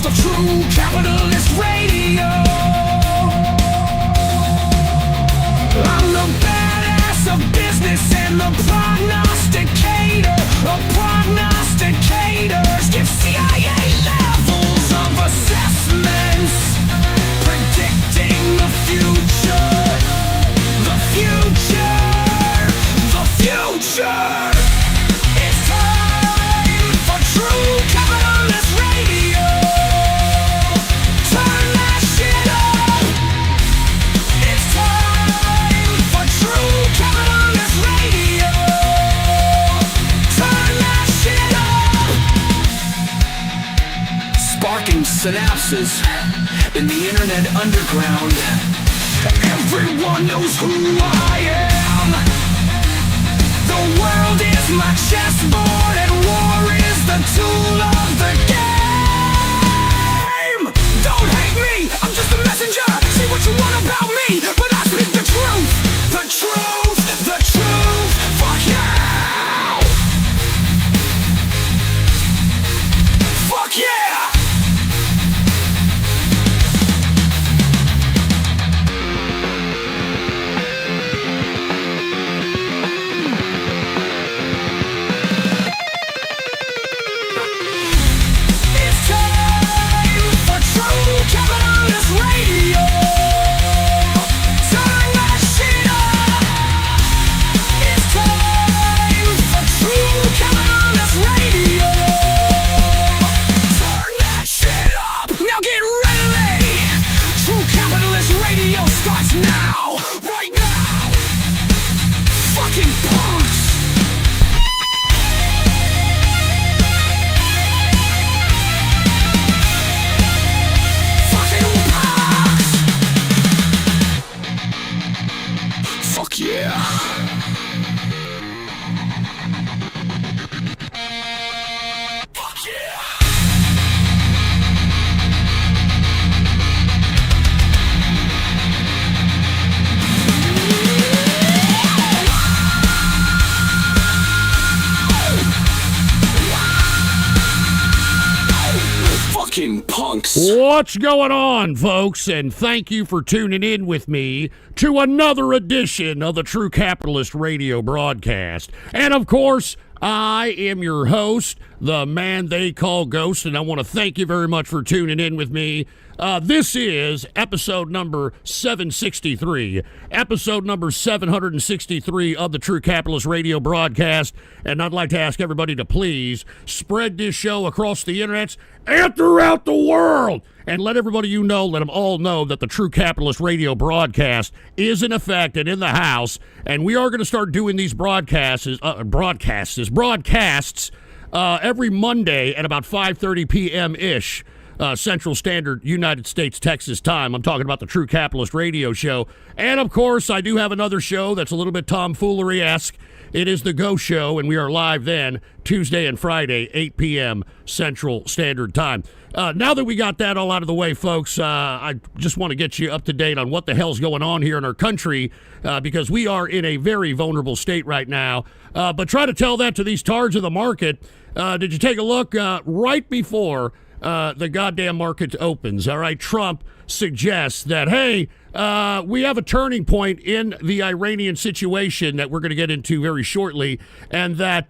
host of True Capitalist Radio. I'm the badass of business and the prognosticator of prognosticators. Give CIA levels of assessments, predicting the future, the future, the future. It's time for True Capitalist Radio. Turn that shit up. It's time for True Capitalist Radio. Turn that shit up. Sparking synapses in the internet underground. Everyone knows who I am. The world is my chessboard and war is the tool of the game. Don't hate me, I'm just a messenger. Say what you want about me, but I speak the truth. The truth, the truth. Fuck yeah. Fuck yeah. It's time for True Capitalist Radio. Turn that shit up. It's time for True Capitalist Radio. Turn that shit up. Now get ready. True Capitalist Radio starts now. Right now. Fucking punks. Fucking punks. Fuck yeah. Fuck yeah. Fucking punks. What's going on, folks? And thank you for tuning in with me to another edition of the True Capitalist Radio broadcast. And of course, I am your host, the man they call Ghost, and I want to thank you very much for tuning in with me. This is episode number 763, episode number 763 of the True Capitalist Radio broadcast, and I'd like to ask everybody to please spread this show across the internet and throughout the world, and let everybody you know, let them all know that the True Capitalist Radio broadcast is in effect and in the house, and we are going to start doing these broadcasts every Monday at about 5:30 p.m.-ish. Central Standard United States, Texas time. I'm talking about the True Capitalist Radio Show. And, of course, I do have another show that's a little bit tomfoolery-esque. It is The Go Show, and we are live then Tuesday and Friday, 8 p.m. Central Standard Time. Now that we got that all out of the way, folks, I just want to get you up to date on what the hell's going on here in our country because we are in a very vulnerable state right now. But try to tell that to these tards of the market. Did you take a look right before the goddamn market opens? All right, Trump suggests that, hey, we have a turning point in the Iranian situation that we're going to get into very shortly, and that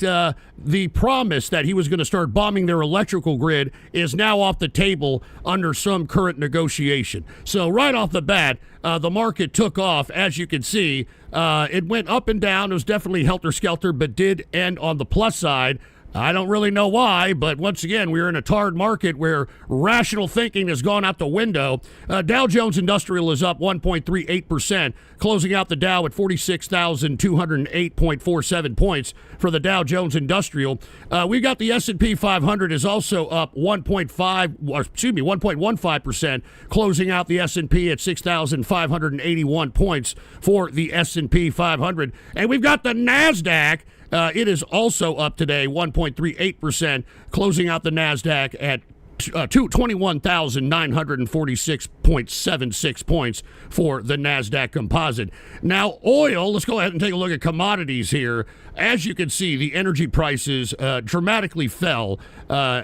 the promise that he was going to start bombing their electrical grid is now off the table under some current negotiation. So right off the bat, the market took off, as you can see. It went up and down. It was definitely helter-skelter, but did end on the plus side. I don't really know why, but once again, we're in a tarred market where rational thinking has gone out the window. Dow Jones Industrial is up 1.38%, closing out the Dow at 46,208.47 points for the Dow Jones Industrial. We got the S&P 500 is also up 1.15%, closing out the S&P at 6,581 points for the S&P 500. And we've got the NASDAQ. It is also up today, 1.38%, closing out the NASDAQ at 21,946.76 points for the NASDAQ composite. Now, oil, let's go ahead and take a look at commodities here. As you can see, the energy prices dramatically fell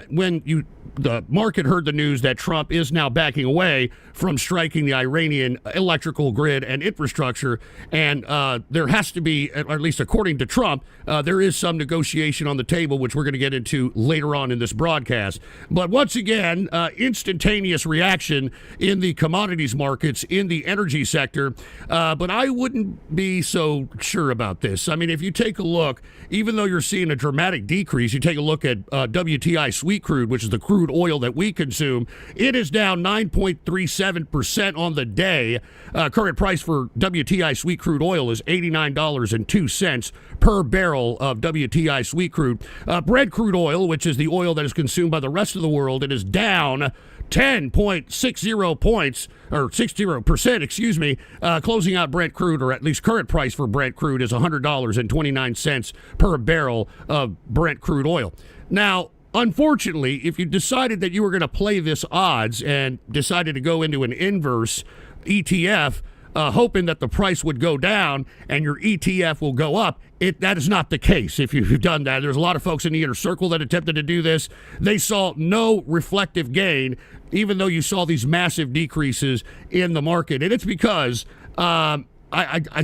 when you the market heard the news that Trump is now backing away from striking the Iranian electrical grid and infrastructure, and there has to be, or at least according to Trump, there is some negotiation on the table, which we're going to get into later on in this broadcast. But once again, instantaneous reaction in the commodities markets, in the energy sector, but I wouldn't be so sure about this. I mean, if you take a look, even though you're seeing a dramatic decrease, you take a look at WTI sweet crude, which is the crude oil that we consume, it is down 9.37% on the day. Current price for WTI sweet crude oil is $89.02 per barrel of WTI sweet crude. Brent crude oil, which is the oil that is consumed by the rest of the world, it is down 10.60 points, or 60%, excuse me, closing out Brent crude, or at least current price for Brent crude, is $100.29 per barrel of Brent crude oil. Now, unfortunately, if you decided that you were going to play this odds and decided to go into an inverse ETF, hoping that the price would go down and your ETF will go up, that is not the case. If you've done that, there's a lot of folks in the inner circle that attempted to do this. They saw no reflective gain, even though you saw these massive decreases in the market. And it's because I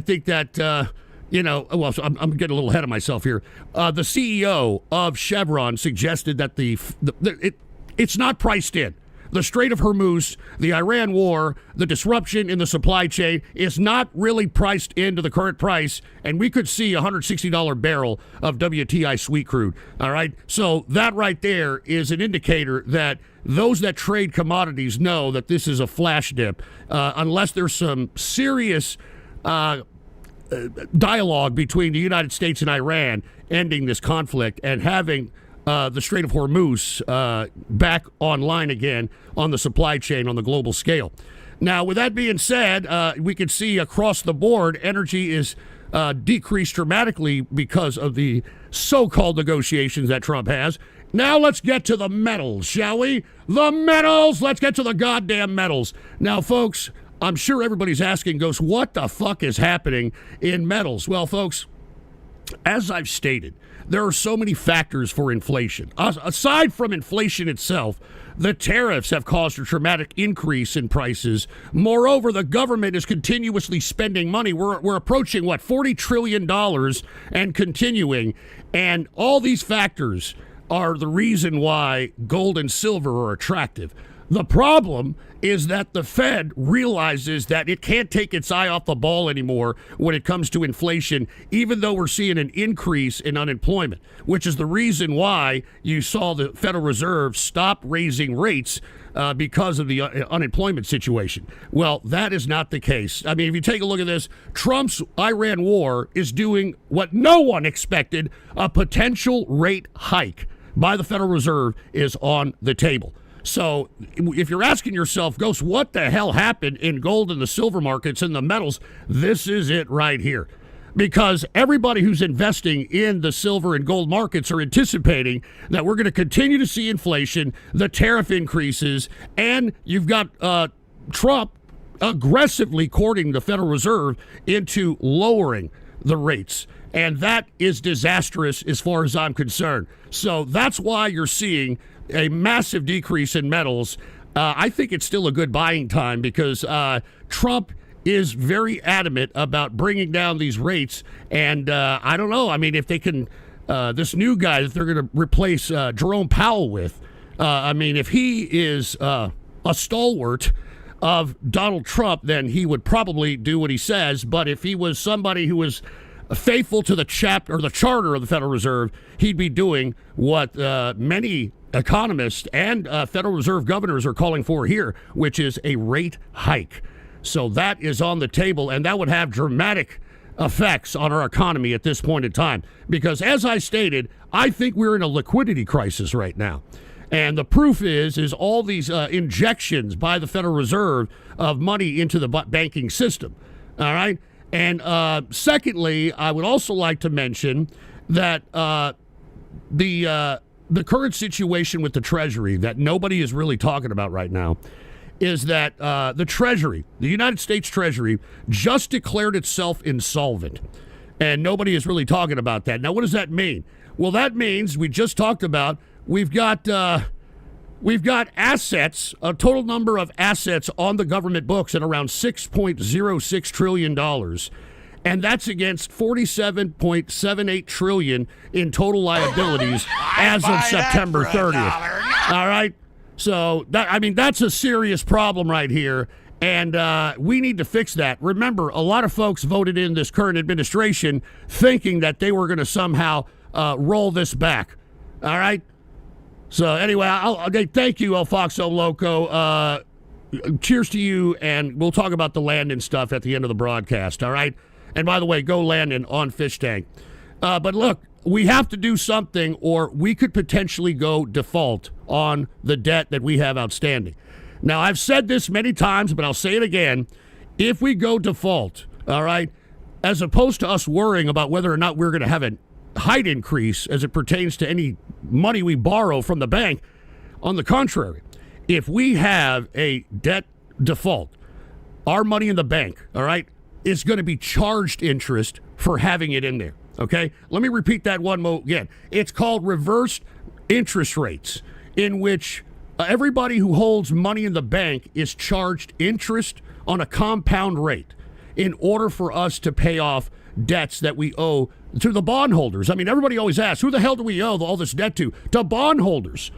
think that, well, so I'm getting a little ahead of myself here. The CEO of Chevron suggested that it's not priced in. The Strait of Hormuz, the Iran war, the disruption in the supply chain is not really priced into the current price, and we could see a $160 barrel of WTI sweet crude. All right? So that right there is an indicator that those that trade commodities know that this is a flash dip, unless there's some serious dialogue between the United States and Iran ending this conflict and having the Strait of Hormuz back online again on the supply chain on the global scale. Now, with that being said, we can see across the board energy is decreased dramatically because of the so-called negotiations that Trump has. Now let's get to the metals, shall we? The metals! Let's get to the goddamn metals. Now, folks, I'm sure everybody's asking, what the fuck is happening in metals? Well, folks, as I've stated, there are so many factors for inflation. Aside from inflation itself, the tariffs have caused a dramatic increase in prices. Moreover, the government is continuously spending money. We're approaching, $40 trillion and continuing. And all these factors are the reason why gold and silver are attractive. The problem is that the Fed realizes that it can't take its eye off the ball anymore when it comes to inflation, even though we're seeing an increase in unemployment, which is the reason why you saw the Federal Reserve stop raising rates because of the unemployment situation. Well, that is not the case. I mean, if you take a look at this, Trump's Iran war is doing what no one expected. A potential rate hike by the Federal Reserve is on the table. So if you're asking yourself, Ghost, what the hell happened in gold and the silver markets and the metals, this is it right here. Because everybody who's investing in the silver and gold markets are anticipating that we're going to continue to see inflation, the tariff increases, and you've got Trump aggressively courting the Federal Reserve into lowering the rates. And that is disastrous as far as I'm concerned. So that's why you're seeing a massive decrease in metals. I think it's still a good buying time because Trump is very adamant about bringing down these rates. And I don't know. I mean, if they can, this new guy that they're going to replace Jerome Powell with, I mean, if he is a stalwart of Donald Trump, then he would probably do what he says. But if he was somebody who was faithful to the charter of the Federal Reserve, he'd be doing what many economists and Federal Reserve governors are calling for here, which is a rate hike. So that is on the table, and that would have dramatic effects on our economy at this point in time. Because as I stated, I think we're in a liquidity crisis right now. And the proof is all these injections by the Federal Reserve of money into the banking system. All right? And secondly, I would also like to mention that the current situation with the Treasury that nobody is really talking about right now is that the Treasury, the United States Treasury, just declared itself insolvent. And nobody is really talking about that. Now, what does that mean? Well, that means we just talked about we've got We've got assets, a total number of assets on the government books at around $6.06 trillion. And that's against $47.78 trillion in total liabilities as of September 30th. All right? So, that's a serious problem right here. And we need to fix that. Remember, a lot of folks voted in this current administration thinking that they were going to somehow roll this back. All right? So, anyway, thank you, El Foxo Loco. Cheers to you, and we'll talk about the Landon stuff at the end of the broadcast, all right? And by the way, go Landon on Fish Tank. But look, we have to do something, or we could potentially go default on the debt that we have outstanding. Now, I've said this many times, but I'll say it again. If we go default, all right, as opposed to us worrying about whether or not we're going to have a height increase as it pertains to any money we borrow from the bank, on the contrary, if we have a debt default, our money in the bank, all right, is going to be charged interest for having it in there, okay? Let me repeat that one more again. It's called reversed interest rates, in which everybody who holds money in the bank is charged interest on a compound rate in order for us to pay off debts that we owe to the bondholders. I mean, everybody always asks, who the hell do we owe all this debt to? To bondholders.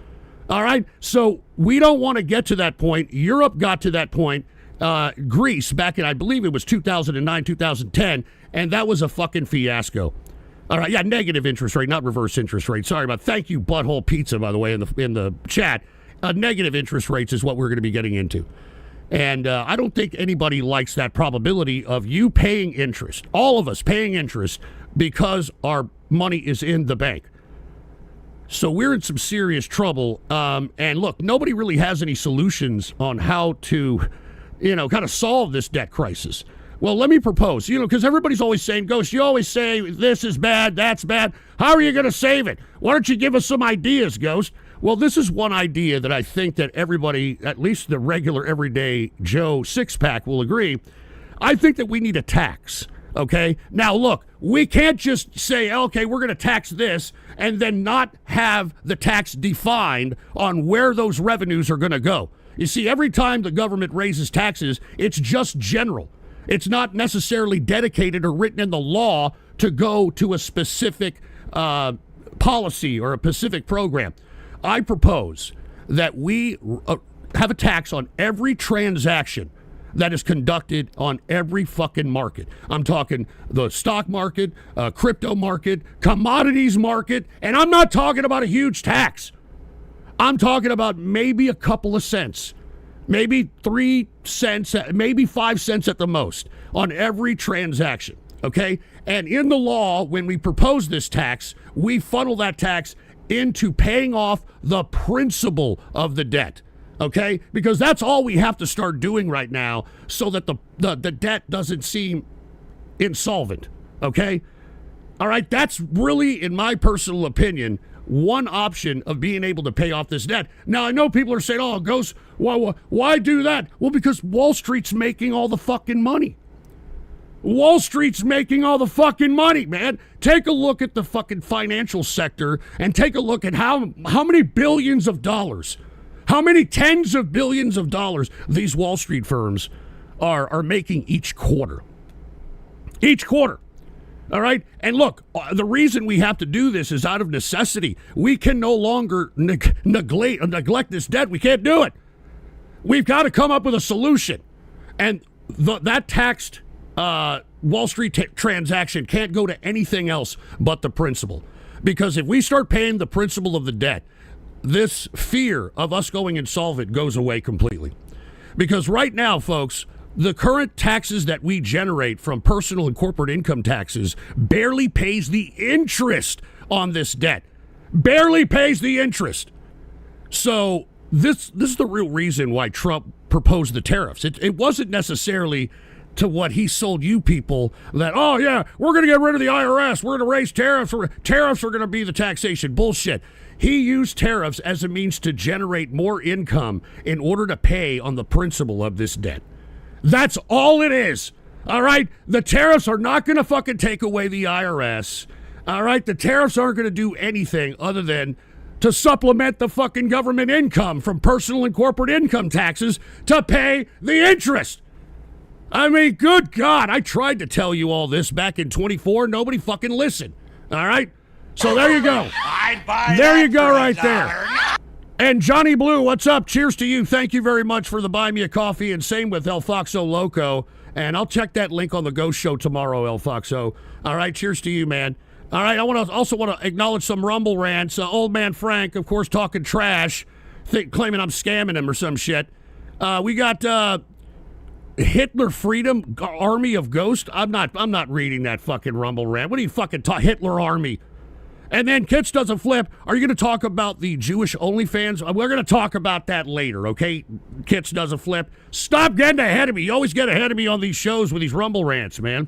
All right? So we don't want to get to that point. Europe got to that point. Greece, back in, I believe it was 2009, 2010, and that was a fucking fiasco. All right, yeah, negative interest rate, not reverse interest rate. Sorry about. Thank you, Butthole Pizza, by the way, in the chat. Negative interest rates is what we're going to be getting into. And I don't think anybody likes that probability of you paying interest, all of us paying interest, because our money is in the bank. So we're in some serious trouble. And look, nobody really has any solutions on how to, kind of solve this debt crisis. Well, let me propose, because everybody's always saying, Ghost, you always say this is bad, that's bad. How are you going to save it? Why don't you give us some ideas, Ghost? Well, this is one idea that I think that everybody, at least the regular everyday Joe six-pack, will agree. I think that we need a tax, okay? Now, look, we can't just say, okay, we're going to tax this and then not have the tax defined on where those revenues are going to go. You see, every time the government raises taxes, it's just general. It's not necessarily dedicated or written in the law to go to a specific policy or a specific program. I propose that we have a tax on every transaction that is conducted on every fucking market. I'm talking the stock market, crypto market, commodities market, and I'm not talking about a huge tax. I'm talking about maybe a couple of cents, maybe 3 cents, maybe 5 cents at the most on every transaction, okay? And in the law, when we propose this tax, we funnel that tax into paying off the principal of the debt, okay? Because that's all we have to start doing right now so that the debt doesn't seem insolvent, okay? All right, that's really, in my personal opinion, one option of being able to pay off this debt. Now, I know people are saying, oh, Ghost, why do that? Well, because Wall Street's making all the fucking money. Wall Street's making all the fucking money, man. Take a look at the fucking financial sector and take a look at how many billions of dollars, how many tens of billions of dollars these Wall Street firms are making each quarter. Each quarter. All right? And look, the reason we have to do this is out of necessity. We can no longer neglect this debt. We can't do it. We've got to come up with a solution. And that taxed Wall Street transaction can't go to anything else but the principal. Because if we start paying the principal of the debt, this fear of us going insolvent goes away completely. Because right now, folks, the current taxes that we generate from personal and corporate income taxes barely pays the interest on this debt. Barely pays the interest. So this is the real reason why Trump proposed the tariffs. It wasn't necessarily to what he sold you people that, oh, yeah, we're going to get rid of the IRS. We're going to raise tariffs. Tariffs are going to be the taxation. Bullshit. He used tariffs as a means to generate more income in order to pay on the principal of this debt. That's all it is. All right? The tariffs are not going to fucking take away the IRS. All right? The tariffs aren't going to do anything other than to supplement the fucking government income from personal and corporate income taxes to pay the interest. I mean, good God, I tried to tell you all this back in 24. Nobody fucking listened. All right? So there you go. There you go right there. And Johnny Blue, what's up? Cheers to you. Thank you very much for the Buy Me a Coffee, and same with El Foxo Loco. And I'll check that link on the Ghost Show tomorrow, El Foxo. All right, cheers to you, man. All right, I also want to acknowledge some Rumble rants. Old man Frank, of course, talking trash, claiming I'm scamming him or some shit. We got Hitler Freedom Army of Ghost. I'm not reading that fucking Rumble rant. What do you fucking talk Hitler Army? And then Kits does a flip. Are you going to talk about the Jewish OnlyFans? We're going to talk about that later, okay? Kits does a flip. Stop getting ahead of me. You always get ahead of me on these shows with these Rumble rants, man.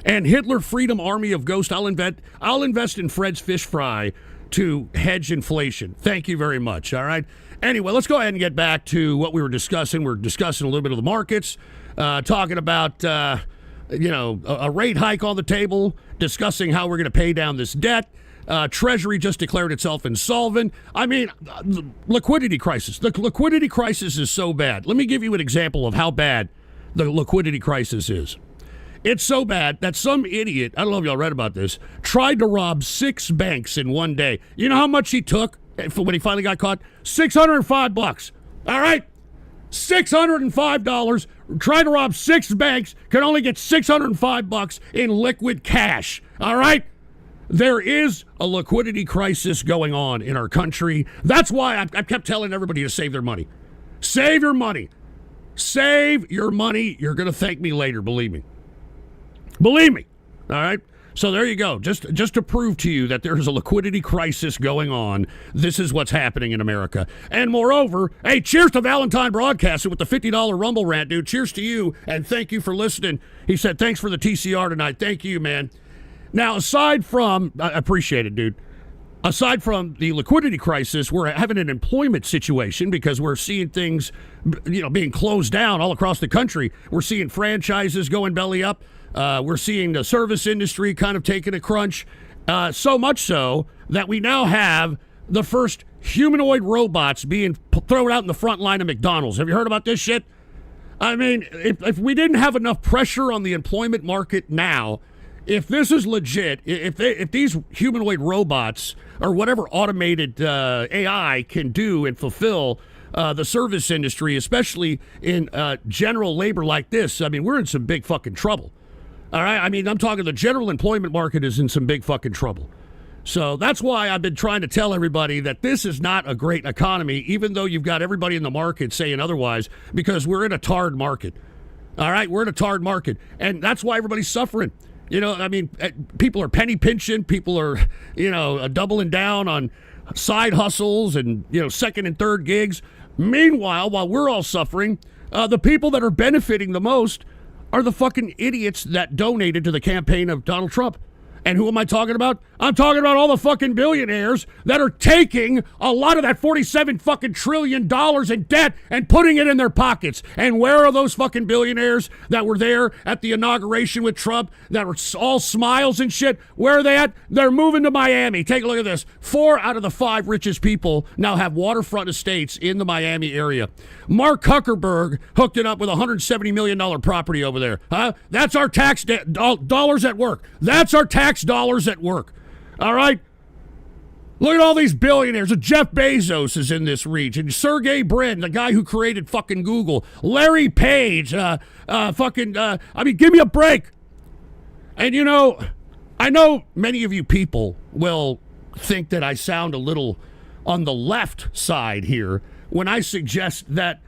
And Hitler Freedom Army of Ghost, I'll invest in Fred's Fish Fry to hedge inflation. Thank you very much, all right? Anyway, let's go ahead and get back to what we were discussing. We're discussing a little bit of the markets, talking about, a rate hike on the table, discussing how we're going to pay down this debt. Treasury just declared itself insolvent. I mean, liquidity crisis. The liquidity crisis is so bad. Let me give you an example of how bad the liquidity crisis is. It's so bad that some idiot, I don't know if y'all read about this, tried to rob 6 banks in one day. You know how much he took when he finally got caught? $605. All right? $605. Trying to rob 6 banks, can only get $605 in liquid cash. All right? There is a liquidity crisis going on in our country. That's why I kept telling everybody to save their money. Save your money. Save your money. You're going to thank me later, believe me. Believe me. All right? So there you go. Just to prove to you that there's a liquidity crisis going on, this is what's happening in America. And moreover, hey, cheers to Valentine Broadcasting with the $50 Rumble rant, dude. Cheers to you, and thank you for listening. He said, thanks for the TCR tonight. Thank you, man. Now, aside from, I appreciate it, dude. Aside from the liquidity crisis, we're having an employment situation because we're seeing things, being closed down all across the country. We're seeing franchises going belly up. We're seeing the service industry kind of taking a crunch, so much so that we now have the first humanoid robots being thrown out in the front line of McDonald's. Have you heard about this shit? I mean, if we didn't have enough pressure on the employment market now, if this is legit, if these humanoid robots or whatever automated AI can do and fulfill the service industry, especially in general labor like this, I mean, we're in some big fucking trouble. All right, I mean, I'm talking the general employment market is in some big fucking trouble. So that's why I've been trying to tell everybody that this is not a great economy, even though you've got everybody in the market saying otherwise, because we're in a tarred market. All right, we're in a tarred market, and that's why everybody's suffering. I mean, people are penny pinching, people are, doubling down on side hustles and, second and third gigs. Meanwhile, while we're all suffering, the people that are benefiting the most are the fucking idiots that donated to the campaign of Donald Trump. And who am I talking about? I'm talking about all the fucking billionaires that are taking a lot of that $47 fucking trillion in debt and putting it in their pockets. And where are those fucking billionaires that were there at the inauguration with Trump that were all smiles and shit? Where are they at? They're moving to Miami. Take a look at this. 4 out of the 5 richest people now have waterfront estates in the Miami area. Mark Zuckerberg hooked it up with a $170 million property over there. Huh? That's our tax dollars at work. That's our tax dollars at work. All right? Look at all these billionaires. Jeff Bezos is in this region. Sergey Brin, the guy who created fucking Google. Larry Page. Give me a break. And I know many of you people will think that I sound a little on the left side here when I suggest that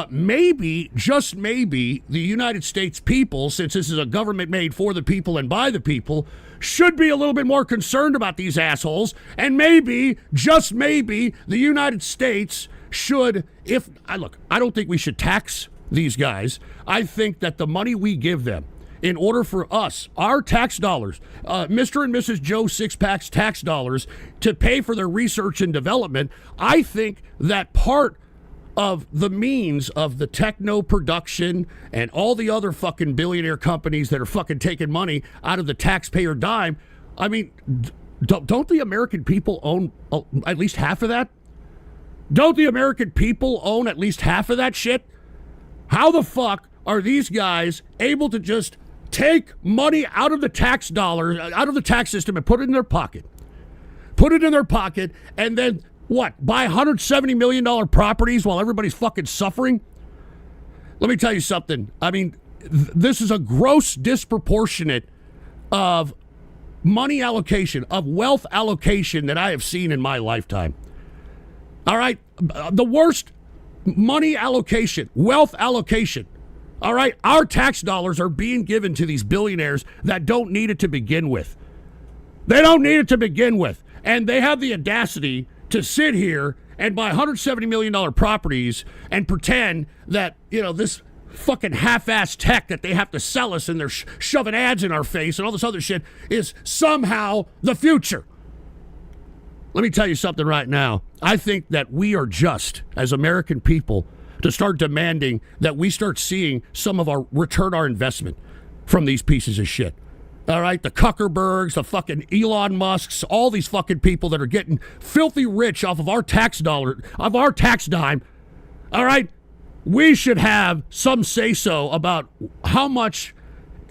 maybe, just maybe, the United States people, since this is a government made for the people and by the people, should be a little bit more concerned about these assholes. And maybe, just maybe, the United States should, I don't think we should tax these guys. I think that the money we give them, in order for us, our tax dollars, Mr. and Mrs. Joe Sixpack's tax dollars, to pay for their research and development, I think that part of the means of the techno production and all the other fucking billionaire companies that are fucking taking money out of the taxpayer dime, I mean, don't the American people own at least half of that? Don't the American people own at least half of that shit? How the fuck are these guys able to just take money out of the tax dollars, out of the tax system, and put it in their pocket? Put it in their pocket, and then what? Buy $170 million properties while everybody's fucking suffering? Let me tell you something. I mean, this is a gross disproportionate of money allocation, of wealth allocation that I have seen in my lifetime. All right? The worst money allocation, wealth allocation. All right? Our tax dollars are being given to these billionaires that don't need it to begin with. They don't need it to begin with. And they have the audacity to sit here and buy $170 million properties and pretend that, this fucking half-ass tech that they have to sell us and they're shoving ads in our face and all this other shit is somehow the future. Let me tell you something right now. I think that we are just, as American people, to start demanding that we start seeing some of our return our investment from these pieces of shit. All right, the Zuckerbergs, the fucking Elon Musks, all these fucking people that are getting filthy rich off of our tax dollar, of our tax dime. All right, we should have some say-so about how much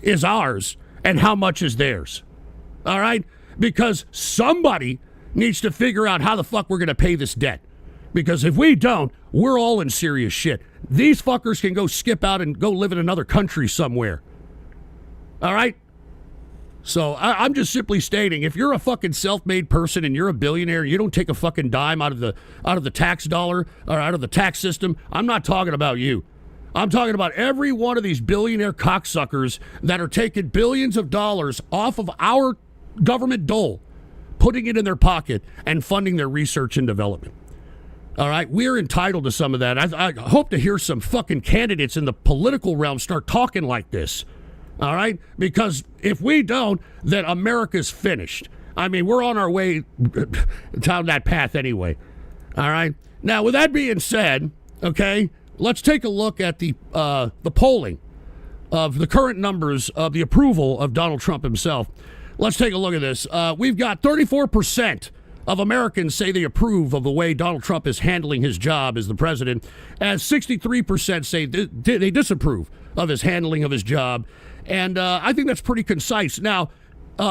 is ours and how much is theirs. All right, because somebody needs to figure out how the fuck we're going to pay this debt. Because if we don't, we're all in serious shit. These fuckers can go skip out and go live in another country somewhere. All right? So I'm just simply stating, if you're a fucking self-made person and you're a billionaire, you don't take a fucking dime out of the tax dollar or out of the tax system, I'm not talking about you. I'm talking about every one of these billionaire cocksuckers that are taking billions of dollars off of our government dole, putting it in their pocket and funding their research and development. All right, we're entitled to some of that. I hope to hear some fucking candidates in the political realm start talking like this. All right, because if we don't, then America's finished. I mean, we're on our way down that path anyway. All right. Now, with that being said, okay, let's take a look at the polling of the current numbers of the approval of Donald Trump himself. Let's take a look at this. We've got 34% of Americans say they approve of the way Donald Trump is handling his job as the president, as 63% say they disapprove of his handling of his job. And I think that's pretty concise. Now,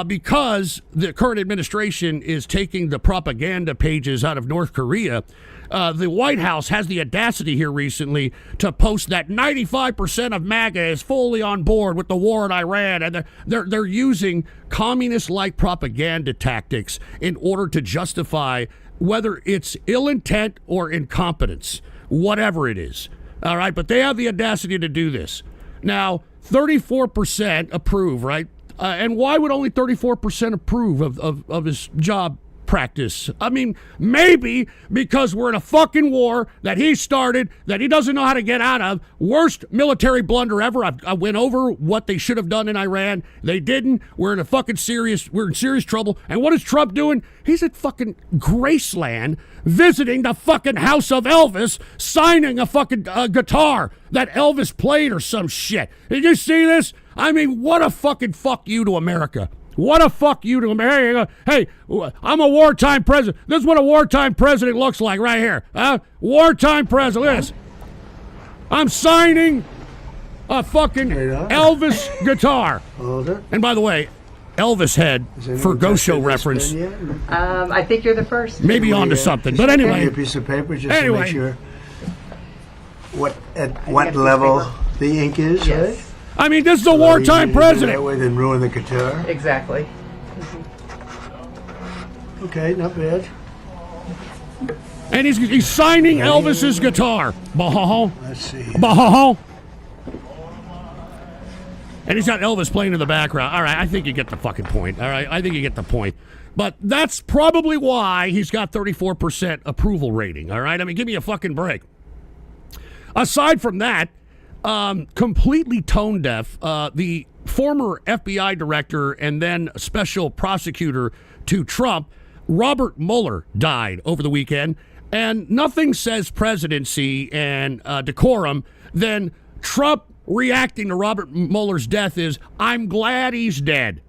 because the current administration is taking the propaganda pages out of North Korea, the White House has the audacity here recently to post that 95% of MAGA is fully on board with the war in Iran, and they're using communist-like propaganda tactics in order to justify whether it's ill intent or incompetence, whatever it is. All right, but they have the audacity to do this. Now, 34% approve, right? And why would only 34% approve of his job practice? I mean, maybe because we're in a fucking war that he started, that he doesn't know how to get out of. Worst military blunder ever. I went over what they should have done in Iran. They didn't. We're in serious trouble. And what is Trump doing? He's at fucking Graceland visiting the fucking house of Elvis, signing a fucking guitar that Elvis played or some shit. Did you see this? I mean, what a fucking fuck you to America. What a fuck you to America. Hey, I'm a wartime president. This is what a wartime president looks like right here. Wartime president. Look at this. I'm signing a fucking Elvis guitar. And by the way, Elvis head, for Ghost Show reference. I think you're the first. Maybe onto something. But anyway. A piece of paper just to make sure at what level the ink is, Yes. right? I mean, this is a wartime president. That way, then ruin the guitar. Exactly. Okay, not bad. And he's signing Elvis's guitar. Let's see. And he's got Elvis playing in the background. All right, I think you get the fucking point. All right, I think you get the point. But that's probably why he's got 34% approval rating. All right, I mean, give me a fucking break. Aside from that, completely tone deaf, the former FBI director and then special prosecutor to Trump, Robert Mueller, died over the weekend. And nothing says presidency and decorum than Trump reacting to Robert Mueller's death is, I'm glad he's dead.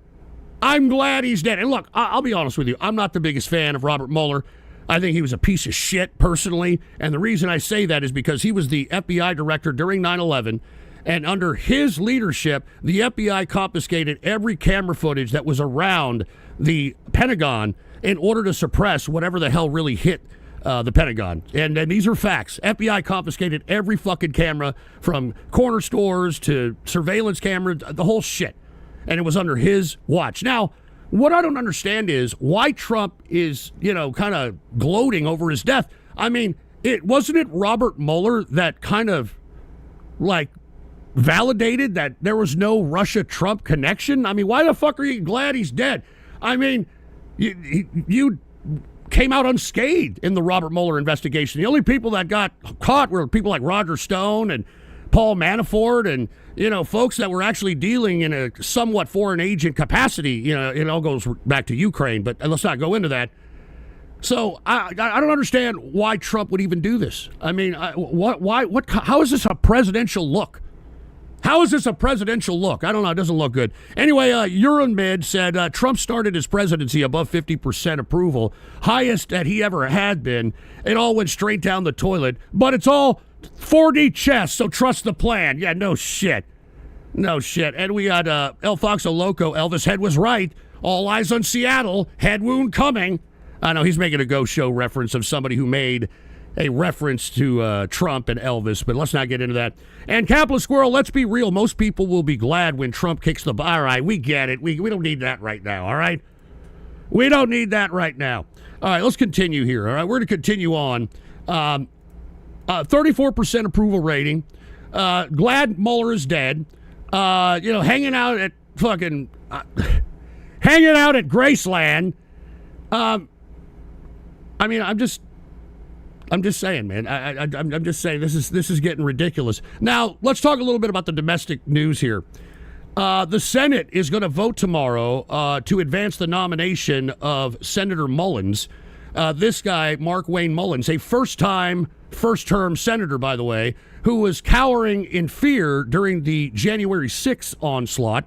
I'm glad he's dead. And look, I'll be honest with you. I'm not the biggest fan of Robert Mueller. I think he was a piece of shit personally. And the reason I say that is because he was the FBI director during 9/11. And under his leadership, the FBI confiscated every camera footage that was around the Pentagon in order to suppress whatever the hell really hit the Pentagon. And these are facts. FBI confiscated every fucking camera from corner stores to surveillance cameras, the whole shit. And it was under his watch. Now, what I don't understand is why Trump is, kind of gloating over his death. I mean, wasn't it Robert Mueller that kind of, validated that there was no Russia-Trump connection? I mean, why the fuck are you glad he's dead? I mean, you came out unscathed in the Robert Mueller investigation. The only people that got caught were people like Roger Stone and Paul Manafort and, folks that were actually dealing in a somewhat foreign agent capacity. It all goes back to Ukraine, but let's not go into that. So I don't understand why Trump would even do this. I mean, how is this a presidential look? How is this a presidential look? I don't know. It doesn't look good. Anyway, Euronmid said Trump started his presidency above 50% approval, highest that he ever had been. It all went straight down the toilet, but it's all 4D chess, so trust the plan. Yeah, no shit. No shit. And we got El Foxo Loco. Elvis Head was right. All eyes on Seattle. Head wound coming. I know he's making a Ghost Show reference of somebody who made a reference to Trump and Elvis, but let's not get into that. And Capitalist Squirrel, let's be real. Most people will be glad when Trump kicks the... All right, we get it. We don't need that right now, all right? We don't need that right now. All right, let's continue here, all right? We're going to continue on. 34% approval rating. Glad Mueller is dead. Hanging out at fucking... hanging out at Graceland. I'm just saying, man. I'm just saying this is getting ridiculous. Now, let's talk a little bit about the domestic news here. The Senate is going to vote tomorrow to advance the nomination of Senator Mullins. This guy, Mark Wayne Mullins, a first-term senator, by the way, who was cowering in fear during the January 6th onslaught.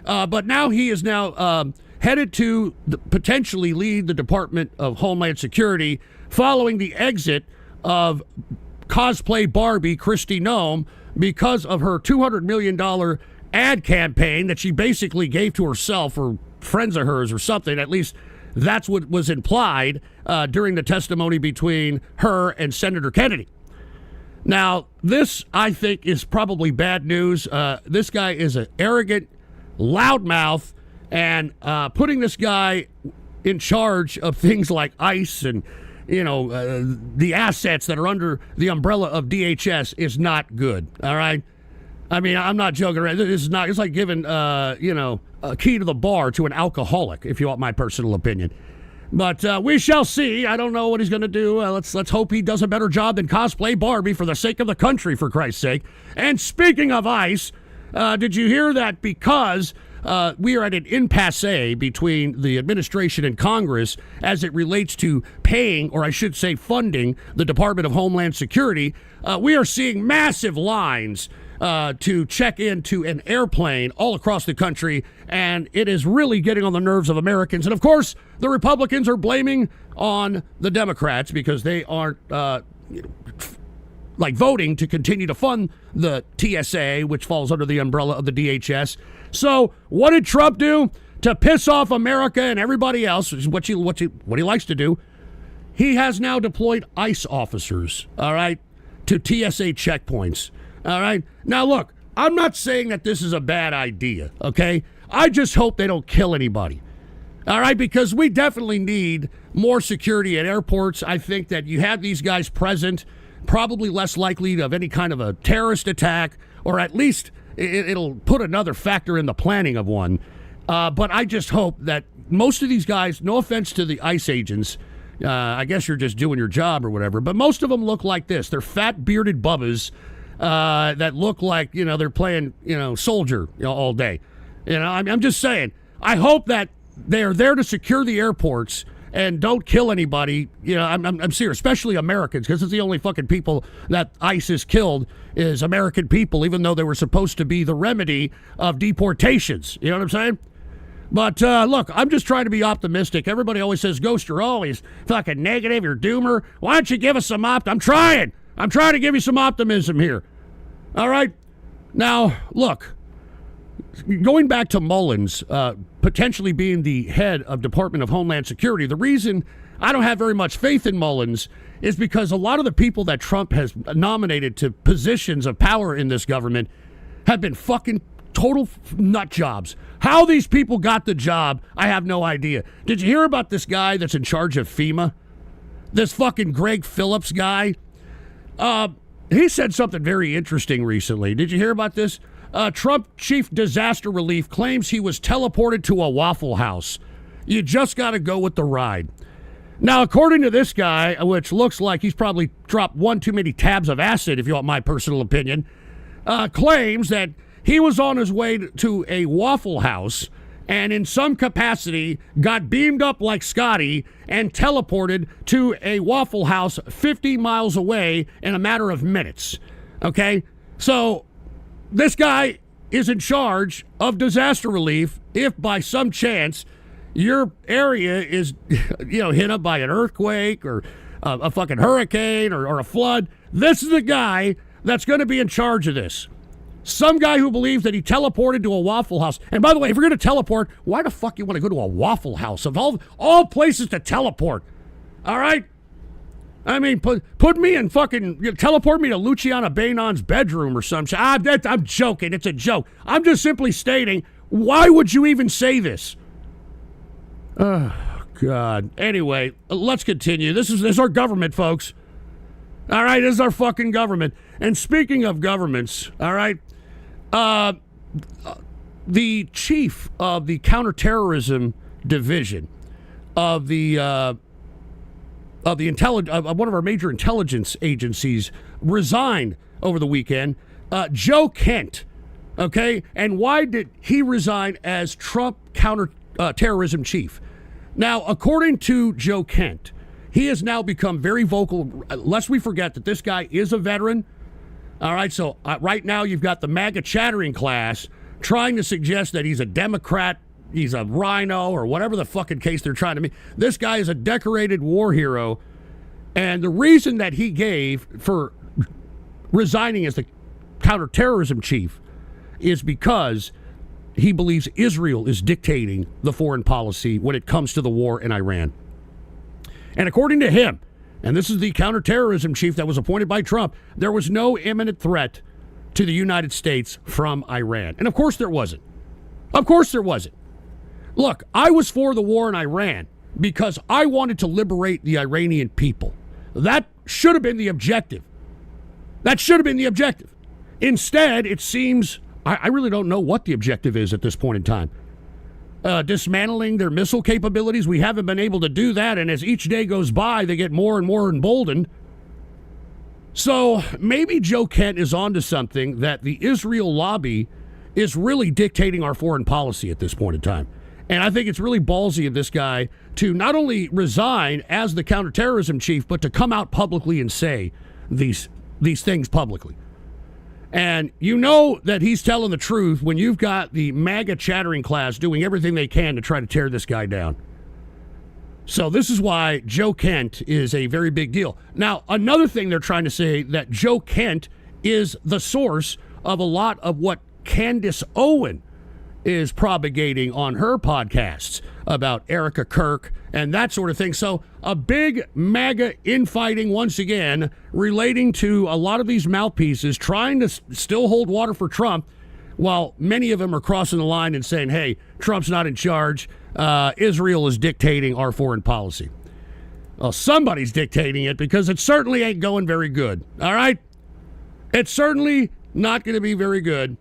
But now he is headed to potentially lead the Department of Homeland Security following the exit of cosplay Barbie Kristi Noem because of her $200 million ad campaign that she basically gave to herself or friends of hers or something. At least that's what was implied during the testimony between her and Senator Kennedy. Now, this, I think, is probably bad news. This guy is an arrogant loudmouth, and putting this guy in charge of things like ICE and the assets that are under the umbrella of DHS is not good. All right. I mean, I'm not joking around. This is not. It's like giving a key to the bar to an alcoholic, if you want my personal opinion. But we shall see. I don't know what he's going to do. Let's hope he does a better job than cosplay Barbie for the sake of the country, for Christ's sake. And speaking of ICE, did you hear that because we are at an impasse between the administration and Congress as it relates to paying, or I should say funding, the Department of Homeland Security? We are seeing massive lines to check into an airplane all across the country, and it is really getting on the nerves of Americans. And, of course, the Republicans are blaming on the Democrats because they aren't voting to continue to fund the TSA, which falls under the umbrella of the DHS. So what did Trump do to piss off America and everybody else, which is what he likes to do? He has now deployed ICE officers, all right, to TSA checkpoints, all right? Now, look, I'm not saying that this is a bad idea, okay? I just hope they don't kill anybody, all right? Because we definitely need more security at airports. I think that you have these guys present, probably less likely of any kind of a terrorist attack, or at least it'll put another factor in the planning of one. But I just hope that most of these guys, no offense to the ICE agents, I guess you're just doing your job or whatever, but most of them look like this. They're fat, bearded bubbas that look like, they're playing, soldier all day. I'm just saying, I hope that they're there to secure the airports and don't kill anybody. I'm serious, especially Americans, because it's the only fucking people that ICE has killed is American people, even though they were supposed to be the remedy of deportations. You know what I'm saying? But look, I'm just trying to be optimistic. Everybody always says, Ghost, you're always fucking negative, you're doomer. Why don't you give us some I'm trying to give you some optimism here. All right? Now, look, going back to Mullins potentially being the head of Department of Homeland Security, the reason I don't have very much faith in Mullins is because a lot of the people that Trump has nominated to positions of power in this government have been fucking total nut jobs. How these people got the job, I have no idea. Did you hear about this guy that's in charge of FEMA? This fucking Greg Phillips guy? He said something very interesting recently. Did you hear about this? Trump chief disaster relief claims he was teleported to a Waffle House. You just got to go with the ride. Now, according to this guy, which looks like he's probably dropped one too many tabs of acid, if you want my personal opinion, claims that he was on his way to a Waffle House and in some capacity got beamed up like Scotty and teleported to a Waffle House 50 miles away in a matter of minutes. Okay? So this guy is in charge of disaster relief if by some chance your area is, hit up by an earthquake or a fucking hurricane or a flood. This is the guy that's going to be in charge of this. Some guy who believes that he teleported to a Waffle House. And by the way, if you're going to teleport, why the fuck you want to go to a Waffle House? Of all places to teleport. All right? I mean, put me in fucking, teleport me to Luciana Bainon's bedroom or some shit. I'm joking. It's a joke. I'm just simply stating, why would you even say this? Oh, God. Anyway, let's continue. This is our government, folks. All right, this is our fucking government. And speaking of governments, all right, the chief of the counterterrorism division of one of our major intelligence agencies resigned over the weekend. Joe Kent, okay? And why did he resign as Trump counterterrorism chief? Now, according to Joe Kent, he has now become very vocal, lest we forget that this guy is a veteran. All right, so right now you've got the MAGA chattering class trying to suggest that he's a Democrat, he's a rhino, or whatever the fucking case they're trying to make. This guy is a decorated war hero, and the reason that he gave for resigning as the counterterrorism chief is because he believes Israel is dictating the foreign policy when it comes to the war in Iran. And according to him, and this is the counterterrorism chief that was appointed by Trump, there was no imminent threat to the United States from Iran. And of course there wasn't. Of course there wasn't. Look, I was for the war in Iran because I wanted to liberate the Iranian people. That should have been the objective. That should have been the objective. Instead, it seems, I really don't know what the objective is at this point in time. Dismantling their missile capabilities. We haven't been able to do that, and as each day goes by, they get more and more emboldened. So maybe Joe Kent is onto something, that the Israel lobby is really dictating our foreign policy at this point in time. And I think it's really ballsy of this guy to not only resign as the counterterrorism chief, but to come out publicly and say these things publicly. And you know that he's telling the truth when you've got the MAGA chattering class doing everything they can to try to tear this guy down. So this is why Joe Kent is a very big deal. Now, another thing they're trying to say, that Joe Kent is the source of a lot of what Candace Owen is propagating on her podcasts about Erica Kirk and that sort of thing. So a big MAGA infighting once again relating to a lot of these mouthpieces trying to still hold water for Trump, while many of them are crossing the line and saying, hey, Trump's not in charge. Israel is dictating our foreign policy. Well, somebody's dictating it, because it certainly ain't going very good. All right? It's certainly not going to be very good.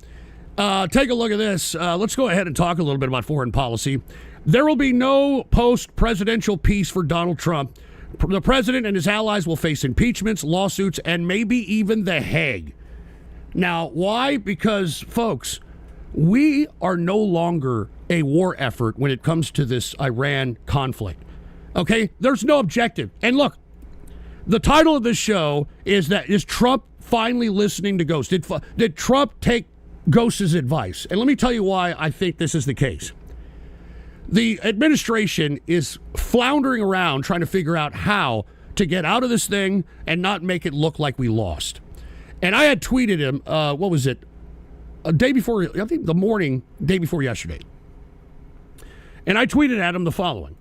Take a look at this. Let's go ahead and talk a little bit about foreign policy. There will be no post-presidential peace for Donald Trump. The president and his allies will face impeachments, lawsuits, and maybe even the Hague. Now, why? Because, folks, we are no longer a war effort when it comes to this Iran conflict. Okay? There's no objective. And look, the title of this show is Trump finally listening to Ghost? Did Trump take Ghost's advice? And let me tell you why I think this is the case. The administration is floundering around trying to figure out how to get out of this thing and not make it look like we lost. And I had tweeted him, what was it? A day before, I think the morning, day before yesterday. And I tweeted at him the following.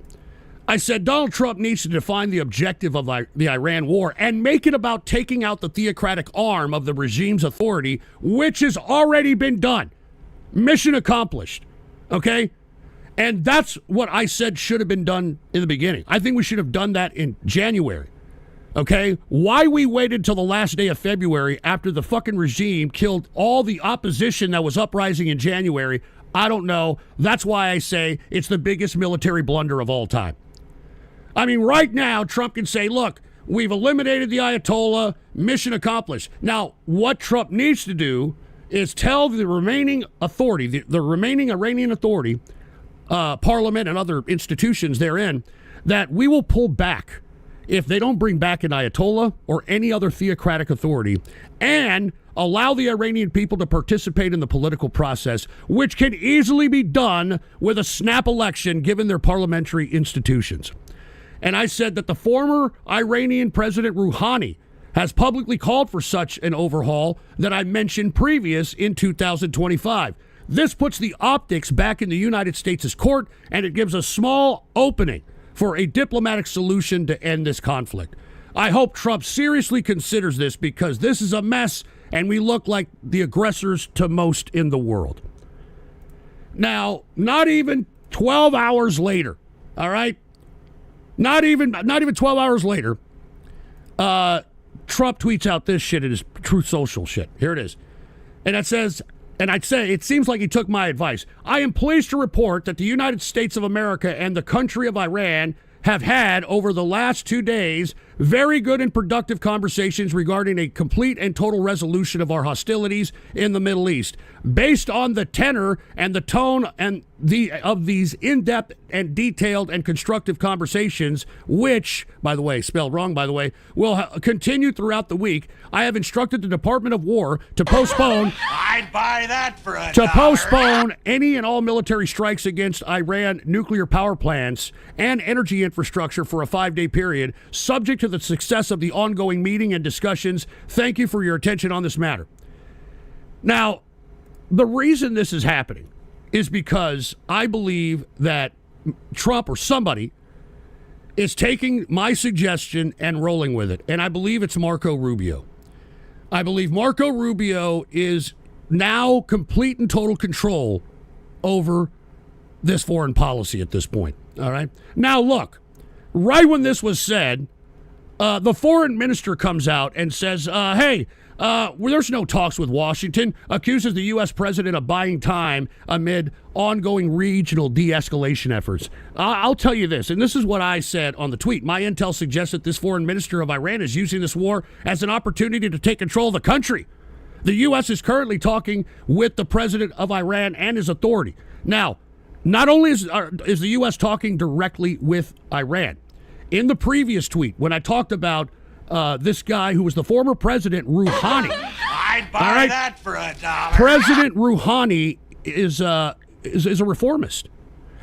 I said, Donald Trump needs to define the objective of the Iran war and make it about taking out the theocratic arm of the regime's authority, which has already been done. Mission accomplished. Okay? And that's what I said should have been done in the beginning. I think we should have done that in January. Okay? Why we waited till the last day of February after the fucking regime killed all the opposition that was uprising in January, I don't know. That's why I say it's the biggest military blunder of all time. I mean, right now, Trump can say, look, we've eliminated the Ayatollah, mission accomplished. Now, what Trump needs to do is tell the remaining authority, the remaining Iranian authority, parliament and other institutions therein, that we will pull back if they don't bring back an Ayatollah or any other theocratic authority and allow the Iranian people to participate in the political process, which can easily be done with a snap election given their parliamentary institutions. And I said that the former Iranian President Rouhani has publicly called for such an overhaul that I mentioned previous in 2025. This puts the optics back in the United States' court, and it gives a small opening for a diplomatic solution to end this conflict. I hope Trump seriously considers this because this is a mess, and we look like the aggressors to most in the world. Now, not even 12 hours later, all right? Not even 12 hours later, Trump tweets out this shit in his Truth Social shit. Here it is. And it says, and I'd say, it seems like he took my advice. I am pleased to report that the United States of America and the country of Iran have had, over the last 2 days, very good and productive conversations regarding a complete and total resolution of our hostilities in the Middle East. Based on the tenor and the tone and of these in-depth and detailed and constructive conversations, which, by the way, spelled wrong, by the way, will continue throughout the week, I have instructed the Department of War to postpone I'd buy that for a to dollar. postpone any and all military strikes against Iran nuclear power plants and energy infrastructure for a 5-day period, subject to the success of the ongoing meeting and discussions. Thank you for your attention on this matter. Now, the reason this is happening is because I believe that Trump or somebody is taking my suggestion and rolling with it. And I believe it's Marco Rubio. I believe Marco Rubio is now complete and total control over this foreign policy at this point. All right. Now, look, right when this was said, the foreign minister comes out and says, hey, there's no talks with Washington, accuses the U.S. president of buying time amid ongoing regional de-escalation efforts. I'll tell you this, and this is what I said on the tweet. My intel suggests that this foreign minister of Iran is using this war as an opportunity to take control of the country. The U.S. is currently talking with the president of Iran and his authority. Now, not only is the U.S. talking directly with Iran, in the previous tweet, when I talked about this guy who was the former president, Rouhani. I'd buy that for a dollar. President Rouhani is a reformist.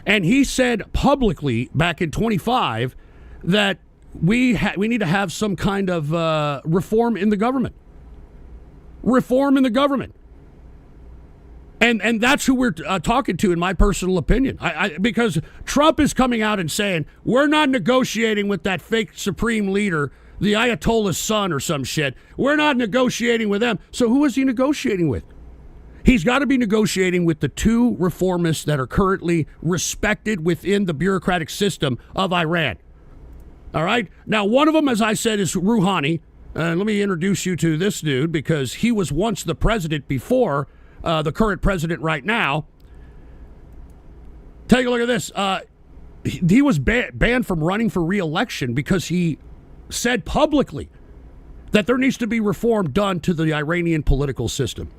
And he said publicly back in 25 that we need to have some kind of reform in the government. Reform in the government. And that's who we're talking to, in my personal opinion. Because Trump is coming out and saying, we're not negotiating with that fake supreme leader, the Ayatollah's son or some shit. We're not negotiating with them. So who is he negotiating with? He's got to be negotiating with the two reformists that are currently respected within the bureaucratic system of Iran. All right? Now, one of them, as I said, is Rouhani. Let me introduce you to this dude because he was once the president before the current president right now. Take a look at this. He was banned from running for re-election because he said publicly that there needs to be reform done to the Iranian political system.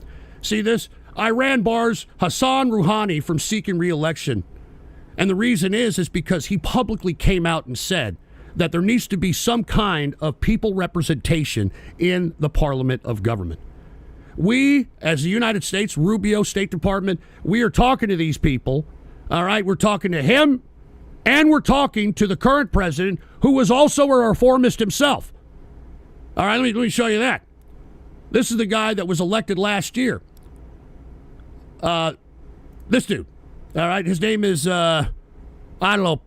See this? Iran bars Hassan Rouhani from seeking re-election. And the reason is because he publicly came out and said that there needs to be some kind of people representation in the parliament of government. We, as the United States, Rubio, State Department, we are talking to these people All right, we're talking to him, and we're talking to the current president, who was also a reformist himself. All right, let me show you that. This is the guy that was elected last year. This dude. All right, his name is, I don't know,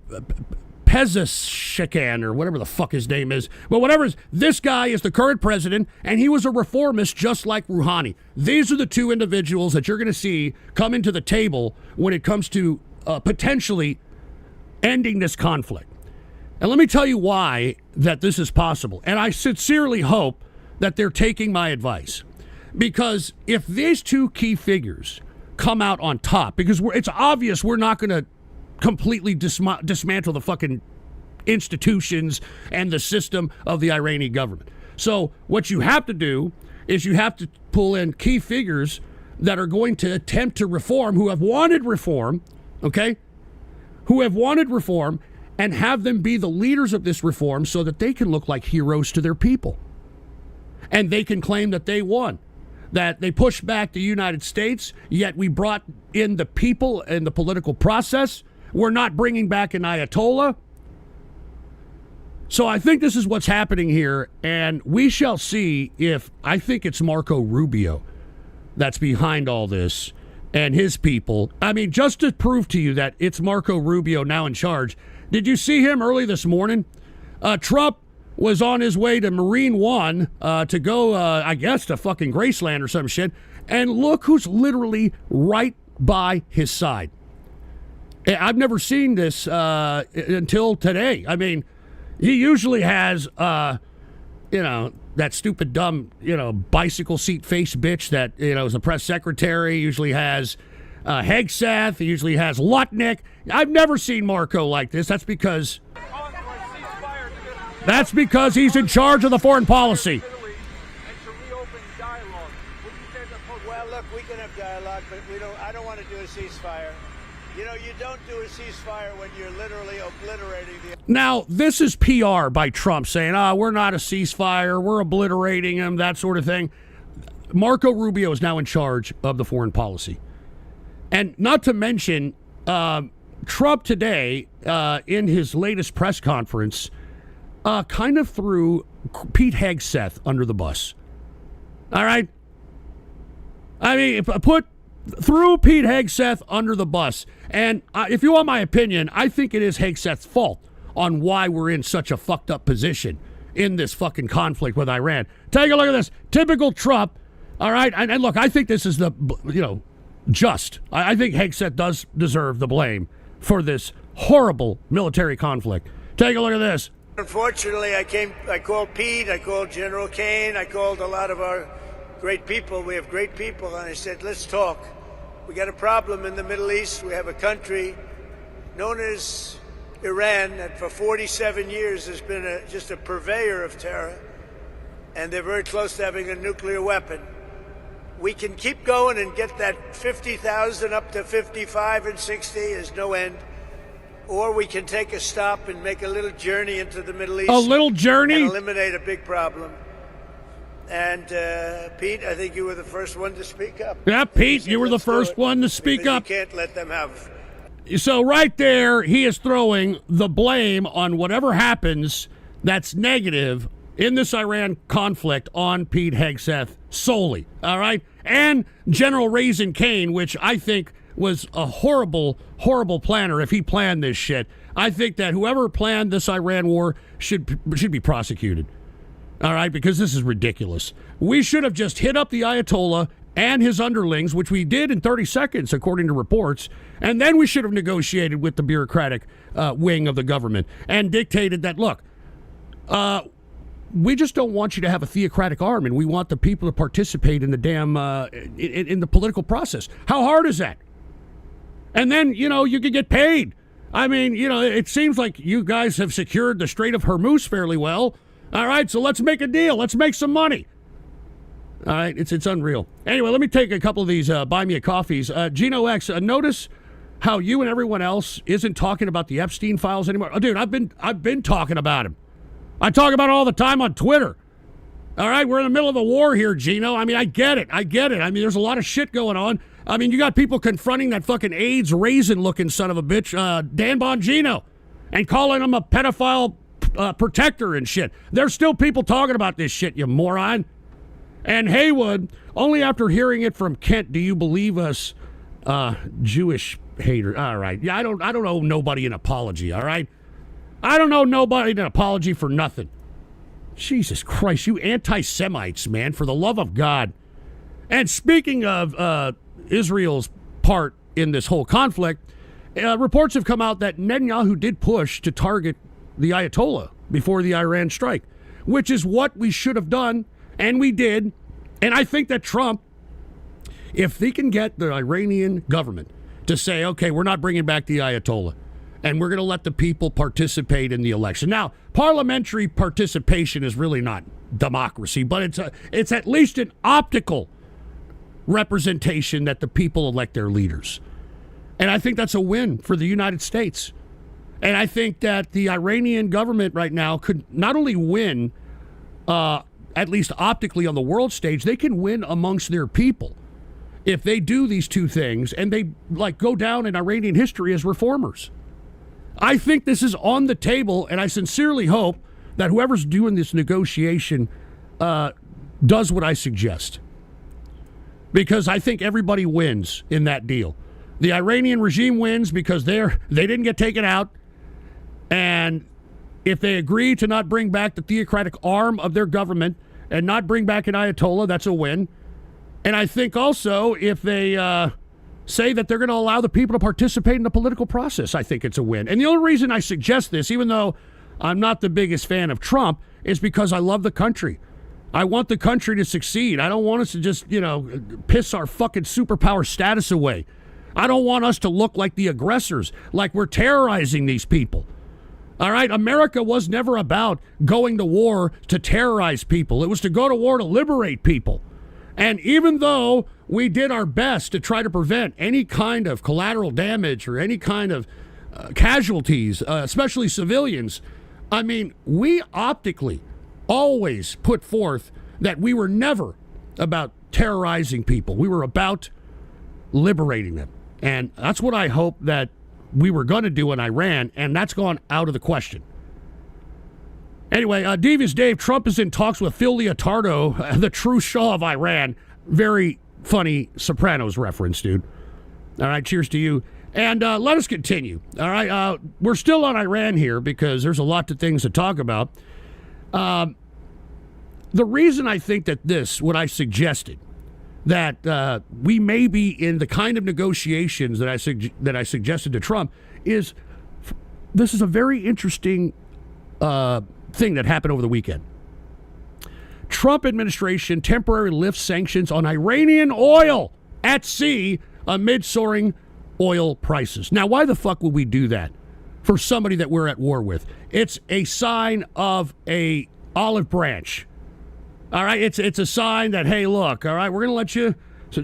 Pezeshkian or whatever the fuck his name is. But whatever, this guy is the current president, and he was a reformist just like Rouhani. These are the two individuals that you're going to see come into the table when it comes to potentially ending this conflict. And let me tell you why that this is possible. And I sincerely hope that they're taking my advice. Because if these two key figures come out on top, because it's obvious we're not going to completely dismantle the fucking institutions and the system of the Iranian government. So what you have to do is you have to pull in key figures that are going to attempt to reform, who have wanted reform, okay? Who have wanted reform, and have them be the leaders of this reform so that they can look like heroes to their people. And they can claim that they won, that they pushed back the United States, yet we brought in the people and the political process. We're not bringing back an Ayatollah. So I think this is what's happening here, and we shall see if, I think it's Marco Rubio that's behind all this and his people. I mean, just to prove to you that it's Marco Rubio now in charge, did you see him early this morning? Trump was on his way to Marine One to go, I guess, to fucking Graceland or some shit, and look who's literally right by his side. I've never seen this until today. I mean, he usually has, that stupid, dumb, bicycle seat face bitch that, is a press secretary. He usually has Hegseth. He usually has Lutnick. I've never seen Marco like this. That's because he's in charge of the foreign policy. Well, look, we can have dialogue, but I don't want to do a ceasefire. You don't do a ceasefire when you're literally obliterating the... Now, this is PR by Trump saying, we're not a ceasefire, we're obliterating him, that sort of thing. Marco Rubio is now in charge of the foreign policy. And not to mention, Trump today, in his latest press conference, kind of threw Pete Hegseth under the bus. All right? I mean, threw Pete Hegseth under the bus. And if you want my opinion, I think it is Hegseth's fault on why we're in such a fucked up position in this fucking conflict with Iran. Take a look at this. Typical Trump. All right? And look, I think this is just. I think Hegseth does deserve the blame for this horrible military conflict. Take a look at this. Unfortunately, I called Pete, I called General Kane, I called a lot of our great people. We have great people, and I said, let's talk. We got a problem in the Middle East. We have a country known as Iran that for 47 years has been just a purveyor of terror, and they're very close to having a nuclear weapon. We can keep going and get that 50,000 up to 55 and 60 is no end. Or we can take a stop and make a little journey into the Middle East. A little journey? And eliminate a big problem. And, Pete, I think you were the first one to speak up. Yeah, Pete, you were the first one to speak up. You can't let them have... So right there, he is throwing the blame on whatever happens that's negative in this Iran conflict on Pete Hegseth solely, all right? And General Raisin Kane, which I think was a horrible, horrible planner if he planned this shit. I think that whoever planned this Iran war should be prosecuted. All right, because this is ridiculous. We should have just hit up the Ayatollah and his underlings, which we did in 30 seconds, according to reports, and then we should have negotiated with the bureaucratic wing of the government and dictated that, look, we just don't want you to have a theocratic arm, and we want the people to participate in the damn in the political process. How hard is that? And then, you could get paid. I mean, it seems like you guys have secured the Strait of Hormuz fairly well. All right, so let's make a deal. Let's make some money. All right, it's unreal. Anyway, let me take a couple of these buy me a coffees. Gino X, notice how you and everyone else isn't talking about the Epstein files anymore. Oh, dude, I've been talking about him. I talk about it all the time on Twitter. All right, we're in the middle of a war here, Gino. I mean, I get it. I mean, there's a lot of shit going on. I mean, you got people confronting that fucking AIDS raisin-looking son of a bitch, Dan Bongino, and calling him a pedophile protector and shit. There's still people talking about this shit, you moron. And Haywood, only after hearing it from Kent do you believe us Jewish haters. All right. Yeah, I don't owe nobody an apology, all right? I don't owe nobody an apology for nothing. Jesus Christ, you anti-Semites, man, for the love of God. And speaking of Israel's part in this whole conflict, reports have come out that Netanyahu did push to target the Ayatollah before the Iran strike, which is what we should have done, and we did. And I think that Trump, if they can get the Iranian government to say, okay, we're not bringing back the Ayatollah, and we're going to let the people participate in the election. Now, parliamentary participation is really not democracy, but it's at least an optical representation that the people elect their leaders. And I think that's a win for the United States. And I think that the Iranian government right now could not only win, at least optically on the world stage, they can win amongst their people if they do these two things and they go down in Iranian history as reformers. I think this is on the table, and I sincerely hope that whoever's doing this negotiation does what I suggest. Because I think everybody wins in that deal. The Iranian regime wins because they didn't get taken out. And if they agree to not bring back the theocratic arm of their government and not bring back an Ayatollah, that's a win. And I think also if they say that they're going to allow the people to participate in the political process, I think it's a win. And the only reason I suggest this, even though I'm not the biggest fan of Trump, is because I love the country. I want the country to succeed. I don't want us to just, piss our fucking superpower status away. I don't want us to look like the aggressors, like we're terrorizing these people. All right? America was never about going to war to terrorize people. It was to go to war to liberate people. And even though we did our best to try to prevent any kind of collateral damage or any kind of casualties, especially civilians, I mean, we optically always put forth that we were never about terrorizing people. We were about liberating them. And that's what I hope that we were going to do in Iran, and that's gone out of the question. Anyway, Devious Dave, Trump is in talks with Phil Leotardo, the true Shah of Iran. Very funny Sopranos reference, dude. All right, cheers to you. And let us continue. All right, we're still on Iran here because there's a lot of things to talk about. The reason I think that what I suggested, that we may be in the kind of negotiations that I suggested to Trump, is this is a very interesting thing that happened over the weekend. Trump administration temporarily lifts sanctions on Iranian oil at sea amid soaring oil prices. Now, why the fuck would we do that for somebody that we're at war with? It's a sign of a olive branch. All right, it's a sign that, hey, look, all right, we're going to let you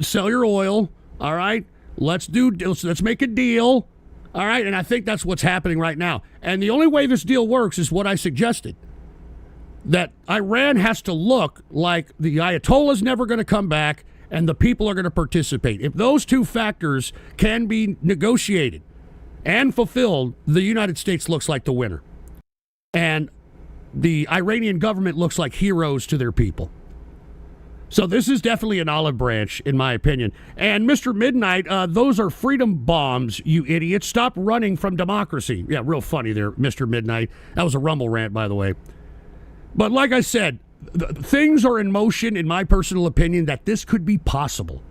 sell your oil. All right, let's make a deal. All right, and I think that's what's happening right now. And the only way this deal works is what I suggested, that Iran has to look like the Ayatollah's never going to come back and the people are going to participate. If those two factors can be negotiated and fulfilled, the United States looks like the winner. And the Iranian government looks like heroes to their people. So this is definitely an olive branch, in my opinion. And Mr. Midnight, those are freedom bombs, you idiot. Stop running from democracy. Yeah, real funny there, Mr. Midnight. That was a Rumble rant, by the way. But like I said, things are in motion, in my personal opinion, that this could be possible.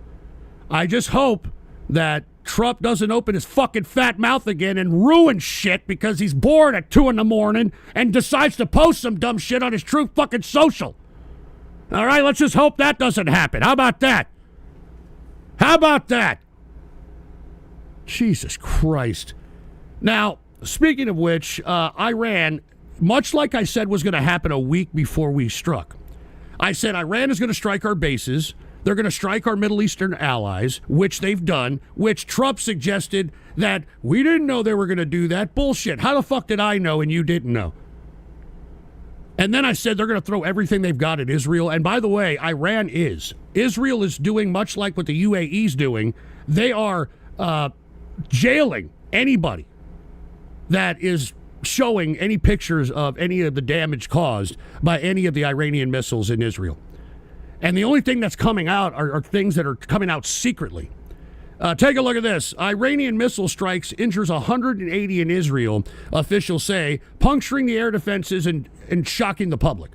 I just hope that Trump doesn't open his fucking fat mouth again and ruin shit because he's bored at 2 a.m. and decides to post some dumb shit on his Truth fucking Social. All right, let's just hope that doesn't happen. How about that? How about that? Jesus Christ. Now, speaking of which, Iran, much like I said was going to happen a week before we struck, I said Iran is going to strike our bases. They're going to strike our Middle Eastern allies, which they've done, which Trump suggested that we didn't know they were going to do that. Bullshit. How the fuck did I know and you didn't know? And then I said they're going to throw everything they've got at Israel. And by the way, Israel is doing much like what the UAE's doing They are jailing anybody that is showing any pictures of any of the damage caused by any of the Iranian missiles in Israel. And the only thing that's coming out are things that are coming out secretly. Take a look at this. Iranian missile strikes injures 180 in Israel, officials say, puncturing the air defenses and shocking the public.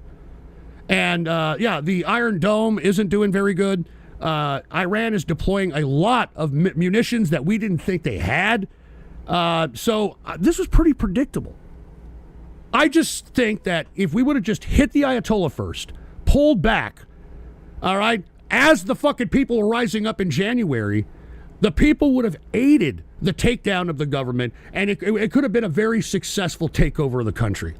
And, the Iron Dome isn't doing very good. Iran is deploying a lot of munitions that we didn't think they had. So this was pretty predictable. I just think that if we would have just hit the Ayatollah first, pulled back, all right, as the fucking people were rising up in January, the people would have aided the takedown of the government, and it could have been a very successful takeover of the country.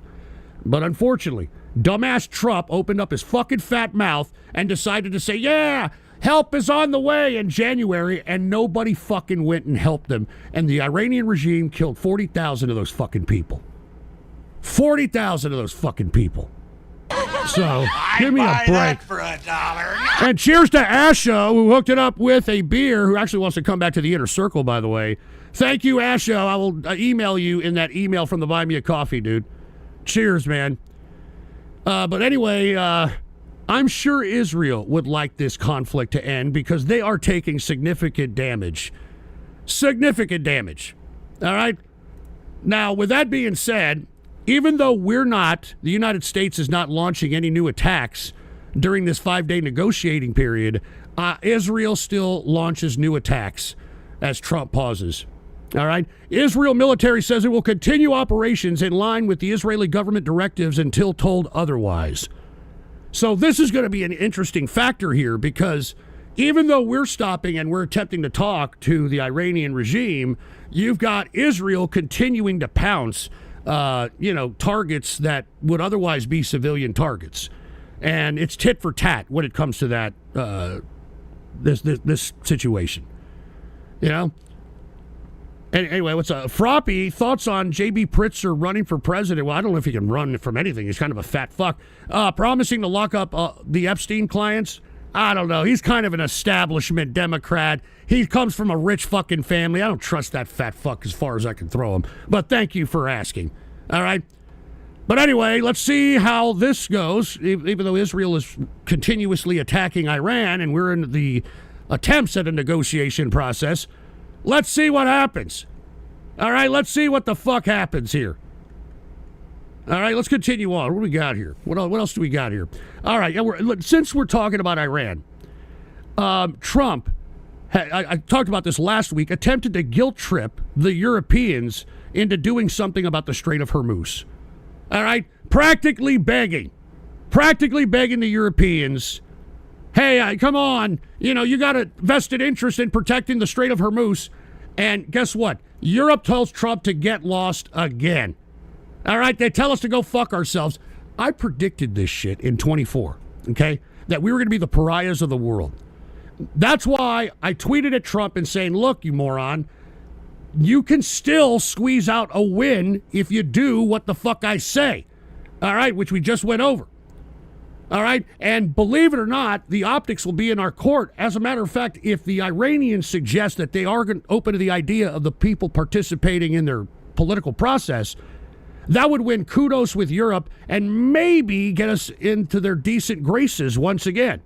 But unfortunately, dumbass Trump opened up his fucking fat mouth and decided to say, yeah, help is on the way in January, and nobody fucking went and helped them. And the Iranian regime killed 40,000 of those fucking people. 40,000 of those fucking people. So, give me a break. That for $1. And cheers to Asho, who hooked it up with a beer, who actually wants to come back to the inner circle, by the way. Thank you, Asho. I will email you in that email from the Buy Me a Coffee, dude. Cheers, man. But anyway, I'm sure Israel would like this conflict to end because they are taking significant damage. Significant damage. All right? Now, with that being said, even though the United States is not launching any new attacks during this 5-day negotiating period, Israel still launches new attacks as Trump pauses. All right? Israel military says it will continue operations in line with the Israeli government directives until told otherwise. So this is going to be an interesting factor here because even though we're stopping and we're attempting to talk to the Iranian regime, you've got Israel continuing to pounce targets that would otherwise be civilian targets. And it's tit for tat when it comes to that, this situation. You know? Anyway, what's up? Froppy, thoughts on J.B. Pritzker running for president? Well, I don't know if he can run from anything. He's kind of a fat fuck. Promising to lock up the Epstein clients? I don't know. He's kind of an establishment Democrat. He comes from a rich fucking family. I don't trust that fat fuck as far as I can throw him. But thank you for asking. All right? But anyway, let's see how this goes. Even though Israel is continuously attacking Iran and we're in the attempts at a negotiation process, let's see what happens. All right, let's see what the fuck happens here. All right, let's continue on. What do we got here? What else do we got here? All right, since we're talking about Iran, Trump, I talked about this last week, attempted to guilt trip the Europeans into doing something about the Strait of Hormuz. All right, practically begging the Europeans, hey, come on, you got a vested interest in protecting the Strait of Hormuz. And guess what? Europe tells Trump to get lost again. All right, they tell us to go fuck ourselves. I predicted this shit in 24, okay, that we were going to be the pariahs of the world. That's why I tweeted at Trump and saying, look, you moron, you can still squeeze out a win if you do what the fuck I say. All right, which we just went over. All right, and believe it or not, the optics will be in our court. As a matter of fact, if the Iranians suggest that they are open to the idea of the people participating in their political process, that would win kudos with Europe and maybe get us into their decent graces once again.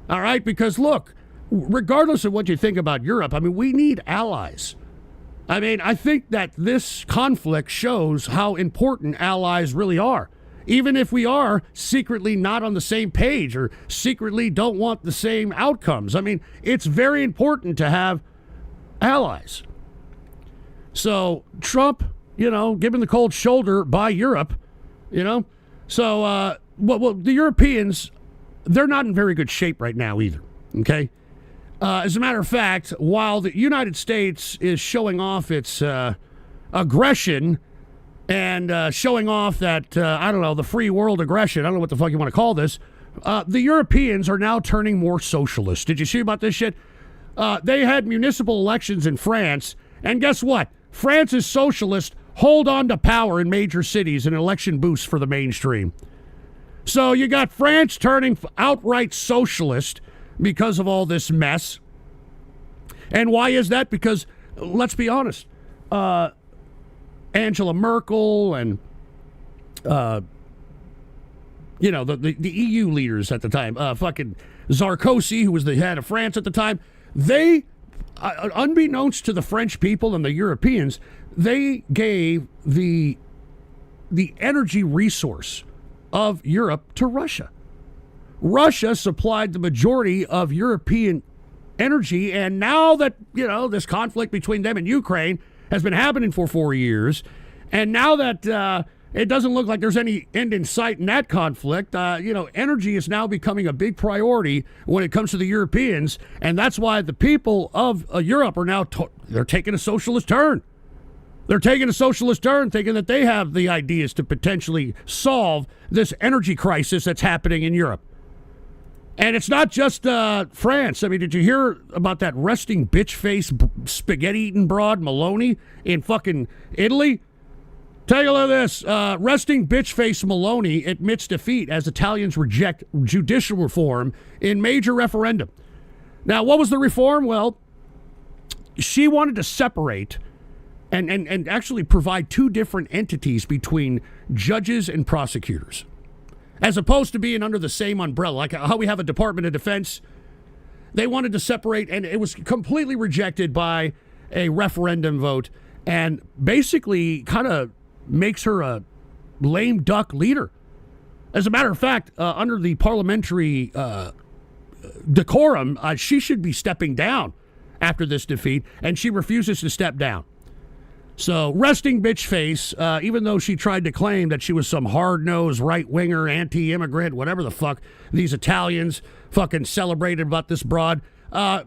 All right, because look, regardless of what you think about Europe, I mean, we need allies. I mean, I think that this conflict shows how important allies really are. Even if we are secretly not on the same page or secretly don't want the same outcomes. I mean, it's very important to have allies. So Trump, given the cold shoulder by Europe, So, the Europeans, they're not in very good shape right now either, okay? As a matter of fact, while the United States is showing off its aggression and showing off that, the free world aggression, I don't know what the fuck you want to call this, the Europeans are now turning more socialist. Did you see about this shit? They had municipal elections in France, and guess what? France is socialist, hold on to power in major cities, an election boost for the mainstream. So you got France turning outright socialist because of all this mess. And why is that? Because, let's be honest, Angela Merkel and, the EU leaders at the time, fucking Sarkozy, who was the head of France at the time, they, unbeknownst to the French people and the Europeans, they gave the energy resource of Europe to Russia. Russia supplied the majority of European energy, and now that, this conflict between them and Ukraine has been happening for 4 years, and now that it doesn't look like there's any end in sight in that conflict, energy is now becoming a big priority when it comes to the Europeans, and that's why the people of Europe are now, they're taking a socialist turn. They're taking a socialist turn, thinking that they have the ideas to potentially solve this energy crisis that's happening in Europe. And it's not just France. I mean, did you hear about that resting bitch face spaghetti-eating broad Maloney in fucking Italy? Take a look at this. Resting bitch face Maloney admits defeat as Italians reject judicial reform in major referendum. Now, what was the reform? Well, she wanted to separate and actually provide two different entities between judges and prosecutors, as opposed to being under the same umbrella, like how we have a Department of Defense. They wanted to separate, and it was completely rejected by a referendum vote, and basically kind of makes her a lame duck leader. As a matter of fact, under the parliamentary decorum, she should be stepping down after this defeat, and she refuses to step down. So, resting bitch face, even though she tried to claim that she was some hard-nosed right-winger, anti-immigrant, whatever the fuck these Italians fucking celebrated about this broad,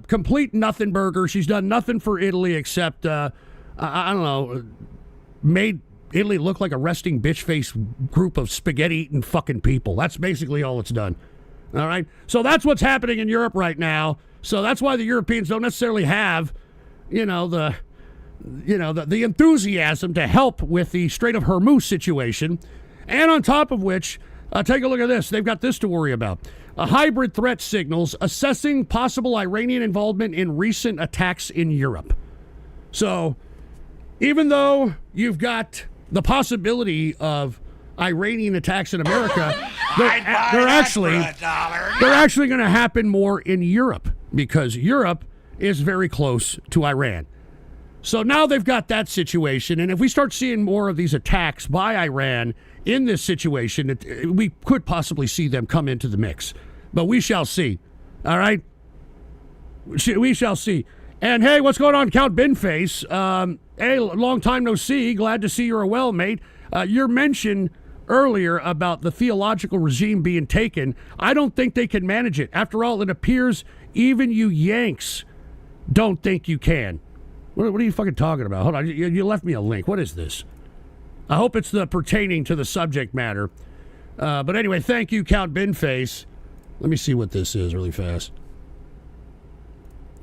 complete nothing burger. She's done nothing for Italy except, I don't know, made Italy look like a resting bitch face group of spaghetti-eating fucking people. That's basically all it's done. All right? So that's what's happening in Europe right now. So that's why the Europeans don't necessarily have, the enthusiasm to help with the Strait of Hormuz situation. And on top of which, take a look at this. They've got this to worry about. A hybrid threat signals assessing possible Iranian involvement in recent attacks in Europe. So even though you've got the possibility of Iranian attacks in America, they're actually going to happen more in Europe, because Europe is very close to Iran. So now they've got that situation, and if we start seeing more of these attacks by Iran in this situation, we could possibly see them come into the mix. But we shall see. All right? We shall see. And hey, what's going on, Count Binface? Hey, long time no see. Glad to see you're well, mate. Your mention earlier about the theological regime being taken, I don't think they can manage it. After all, it appears even you Yanks don't think you can. What are you fucking talking about? Hold on, you left me a link. What is this? I hope it's pertaining to the subject matter. But anyway, thank you, Count Binface. Let me see what this is really fast.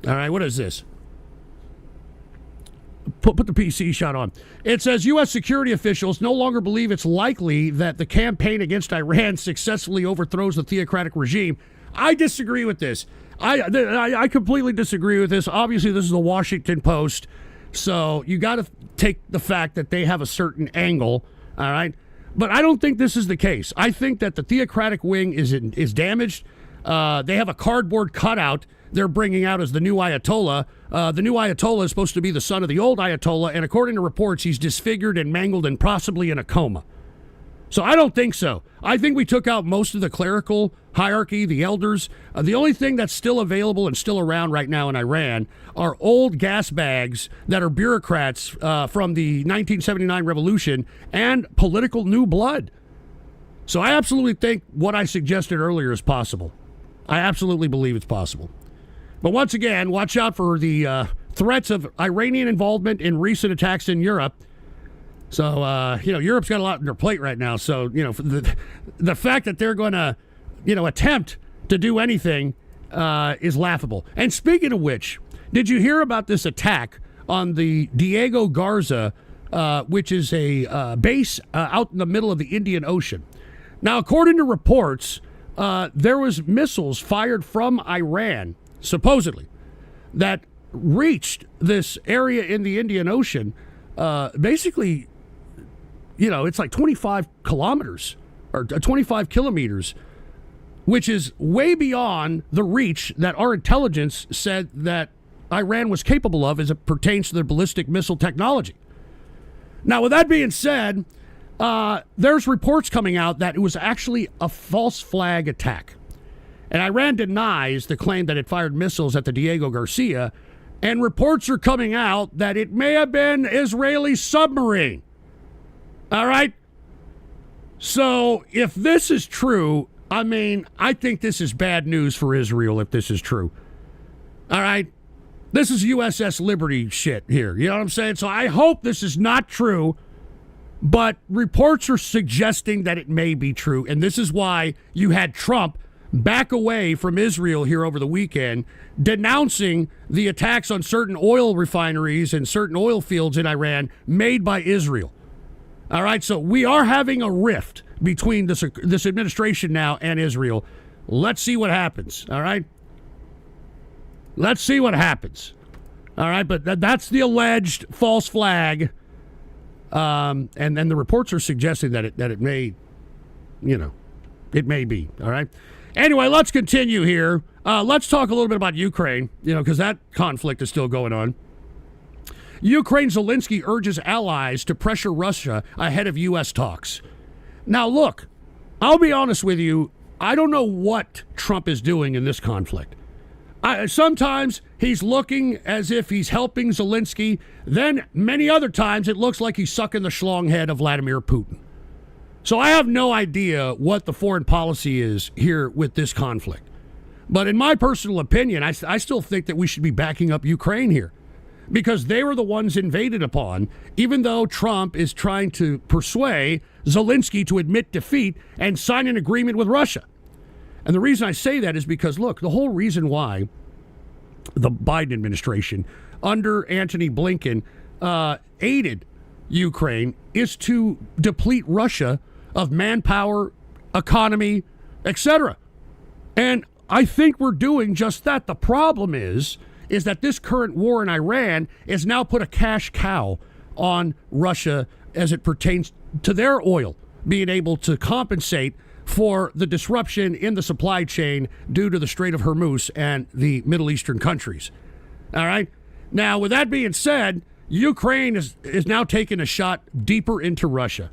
All right, what is this? Put the PC shot on. It says U.S. security officials no longer believe it's likely that the campaign against Iran successfully overthrows the theocratic regime. I disagree with this. I completely disagree with this. Obviously, this is the Washington Post, so you got to take the fact that they have a certain angle, all right? But I don't think this is the case. I think that the theocratic wing is damaged. They have a cardboard cutout they're bringing out as the new Ayatollah. The new Ayatollah is supposed to be the son of the old Ayatollah, and according to reports, he's disfigured and mangled and possibly in a coma. So I don't think so. I think we took out most of the clerical hierarchy, the elders. The only thing that's still available and still around right now in Iran are old gas bags that are bureaucrats from the 1979 revolution and political new blood. So I absolutely think what I suggested earlier is possible. I absolutely believe it's possible. But once again, watch out for the threats of Iranian involvement in recent attacks in Europe. So, Europe's got a lot on their plate right now. So, the fact that they're going to, attempt to do anything is laughable. And speaking of which, did you hear about this attack on the Diego Garza, which is a base out in the middle of the Indian Ocean? Now, according to reports, there was missiles fired from Iran, supposedly, that reached this area in the Indian Ocean, basically, it's like 25 kilometers or 25 kilometers, which is way beyond the reach that our intelligence said that Iran was capable of as it pertains to their ballistic missile technology. Now, with that being said, there's reports coming out that it was actually a false flag attack. And Iran denies the claim that it fired missiles at the Diego Garcia, and reports are coming out that it may have been Israeli submarine. All right? So if this is true, I think this is bad news for Israel if this is true. All right? This is USS Liberty shit here. You know what I'm saying? So I hope this is not true, but reports are suggesting that it may be true. And this is why you had Trump back away from Israel here over the weekend, denouncing the attacks on certain oil refineries and certain oil fields in Iran made by Israel. All right, so we are having a rift between this administration now and Israel. Let's see what happens, all right? Let's see what happens. All right, but that's the alleged false flag. And then the reports are suggesting that it may, it may be. All right. Anyway, let's continue here. Let's talk a little bit about Ukraine, because that conflict is still going on. Ukraine Zelensky urges allies to pressure Russia ahead of U.S. talks. Now, look, I'll be honest with you. I don't know what Trump is doing in this conflict. Sometimes he's looking as if he's helping Zelensky. Then many other times it looks like he's sucking the schlong head of Vladimir Putin. So I have no idea what the foreign policy is here with this conflict. But in my personal opinion, I still think that we should be backing up Ukraine here, because they were the ones invaded upon, even though Trump is trying to persuade Zelensky to admit defeat and sign an agreement with Russia. And the reason I say that is because, look, the whole reason why the Biden administration under Antony Blinken aided Ukraine is to deplete Russia of manpower, economy, etc. And I think we're doing just that. The problem is that this current war in Iran has now put a cash cow on Russia as it pertains to their oil being able to compensate for the disruption in the supply chain due to the Strait of Hormuz and the Middle Eastern countries. All right? Now, with that being said, Ukraine is now taking a shot deeper into Russia.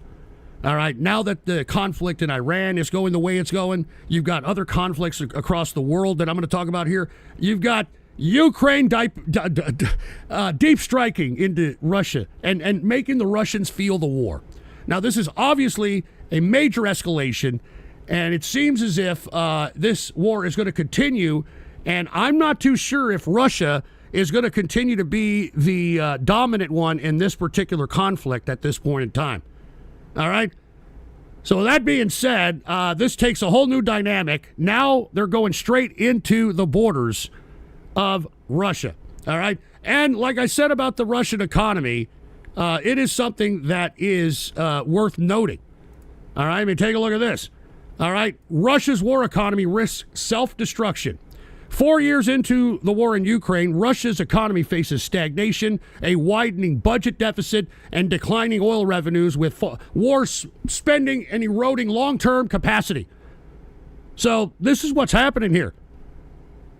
All right? Now that the conflict in Iran is going the way it's going, you've got other conflicts across the world that I'm going to talk about here. You've got Ukraine deep striking into Russia and making the Russians feel the war. Now, this is obviously a major escalation, and it seems as if this war is going to continue, and I'm not too sure if Russia is going to continue to be the dominant one in this particular conflict at this point in time. All right? So with that being said, this takes a whole new dynamic. Now they're going straight into the borders of Russia. All right? And like I said about the Russian economy, it is something that is worth noting. All right? I mean, take a look at this. All right? Russia's war economy risks self-destruction. 4 years into the war in Ukraine, Russia's economy faces stagnation, a widening budget deficit, and declining oil revenues, with war spending and eroding long-term capacity. So this is what's happening here.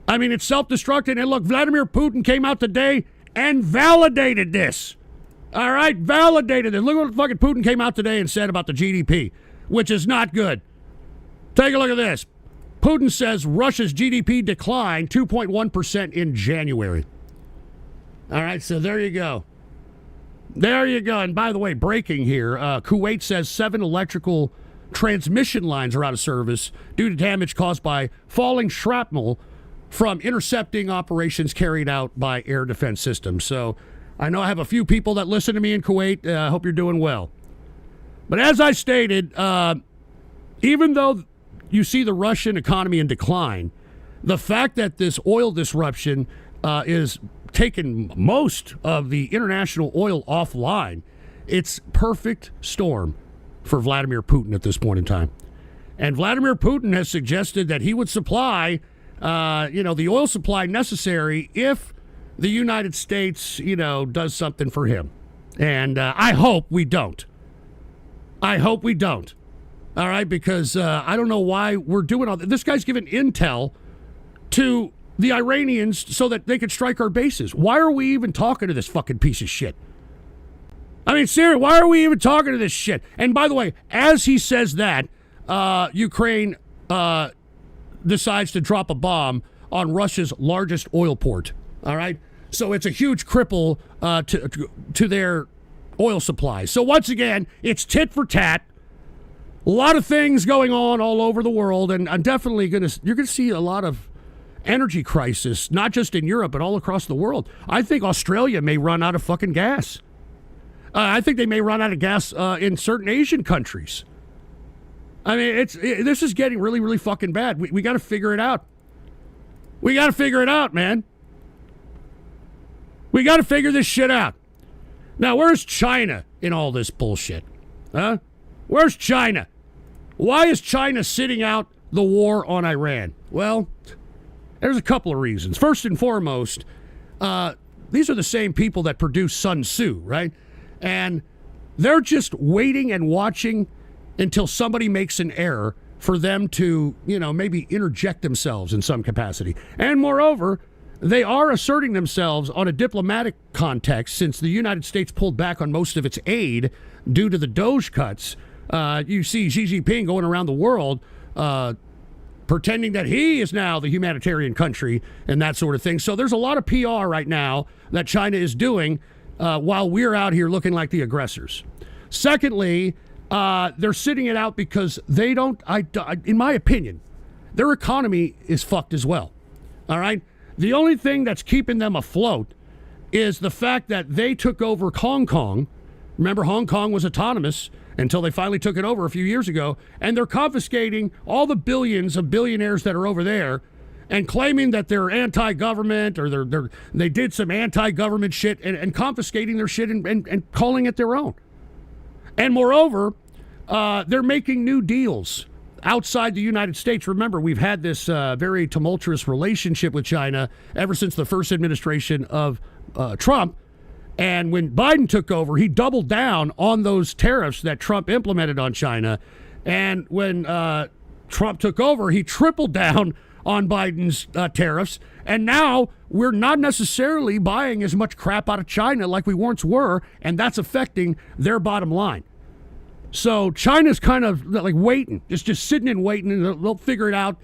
I mean, it's self-destructing. And look, Vladimir Putin came out today and validated this. All right? Validated it. Look what fucking Putin came out today and said about the GDP, which is not good. Take a look at this. Putin says Russia's GDP declined 2.1% in January. All right, so there you go. There you go. And by the way, breaking here, Kuwait says 7 electrical transmission lines are out of service due to damage caused by falling shrapnel from intercepting operations carried out by air defense systems. So I know I have a few people that listen to me in Kuwait. I hope you're doing well. But as I stated, even though you see the Russian economy in decline, the fact that this oil disruption is taking most of the international oil offline, it's perfect storm for Vladimir Putin at this point in time. And Vladimir Putin has suggested that he would supply, the oil supply necessary if the United States, does something for him. And I hope we don't. I hope we don't. All right, because I don't know why we're doing all that. This guy's giving intel to the Iranians so that they could strike our bases. Why are we even talking to this fucking piece of shit? I mean, seriously, why are we even talking to this shit? And by the way, as he says that, Ukraine decides to drop a bomb on Russia's largest oil port. All right? So it's a huge cripple to their oil supply. So once again, it's tit for tat. A lot of things going on all over the world, and I'm definitely you're going to see a lot of energy crisis, not just in Europe, but all across the world. I think Australia may run out of fucking gas. I think they may run out of gas in certain Asian countries. I mean, this is getting really, really fucking bad. We got to figure it out. We got to figure it out, man. We got to figure this shit out. Now, where's China in all this bullshit? Huh? Where's China? Why is China sitting out the war on Iran? Well, there's a couple of reasons. First and foremost, these are the same people that produce Sun Tzu, right? And they're just waiting and watching until somebody makes an error for them to, maybe interject themselves in some capacity. And moreover, they are asserting themselves on a diplomatic context since the United States pulled back on most of its aid due to the Doge cuts. You see Xi Jinping going around the world pretending that he is now the humanitarian country and that sort of thing. So there's a lot of PR right now that China is doing while we're out here looking like the aggressors. Secondly, they're sitting it out because they don't, in my opinion, their economy is fucked as well. All right? The only thing that's keeping them afloat is the fact that they took over Hong Kong. Remember, Hong Kong was autonomous until they finally took it over a few years ago, and they're confiscating all the billions of billionaires that are over there and claiming that they're anti-government or they did some anti-government shit and confiscating their shit and calling it their own. And moreover, they're making new deals outside the United States. Remember, we've had this very tumultuous relationship with China ever since the first administration of Trump. And when Biden took over, he doubled down on those tariffs that Trump implemented on China. And when Trump took over, he tripled down on Biden's tariffs. And now we're not necessarily buying as much crap out of China like we once were, and that's affecting their bottom line. So China's kind of like waiting, just sitting and waiting, and they'll figure it out.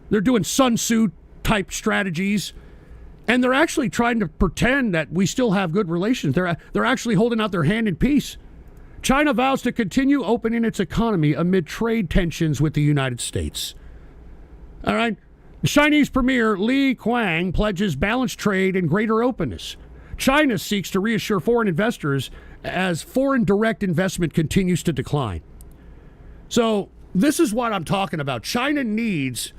They're doing Sun Tzu type strategies. And they're actually trying to pretend that we still have good relations. They're actually holding out their hand in peace. China vows to continue opening its economy amid trade tensions with the United States. All right. The Chinese Premier Li Qiang pledges balanced trade and greater openness. China seeks to reassure foreign investors as foreign direct investment continues to decline. So this is what I'm talking about. China needs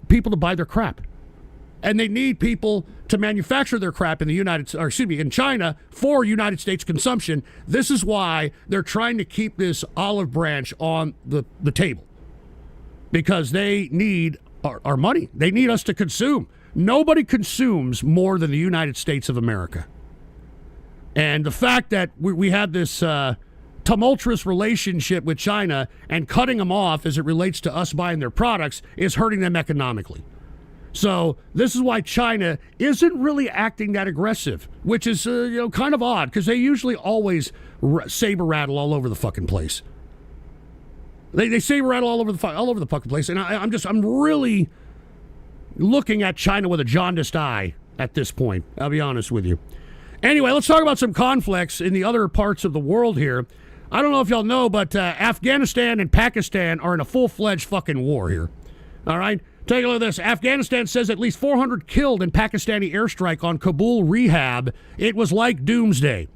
people to buy their crap. And they need people to manufacture their crap in China for United States consumption. This is why they're trying to keep this olive branch on the table. Because they need our money. They need us to consume. Nobody consumes more than the United States of America. And the fact that we have this tumultuous relationship with China and cutting them off as it relates to us buying their products is hurting them economically. So this is why China isn't really acting that aggressive, which is kind of odd because they usually always saber rattle all over the fucking place. They saber rattle all over the fucking place, and I'm really looking at China with a jaundiced eye at this point. I'll be honest with you. Anyway, let's talk about some conflicts in the other parts of the world here. I don't know if y'all know, but Afghanistan and Pakistan are in a full-fledged fucking war here. All right? Take a look at this. Afghanistan says at least 400 killed in Pakistani airstrike on Kabul rehab. It was like doomsday.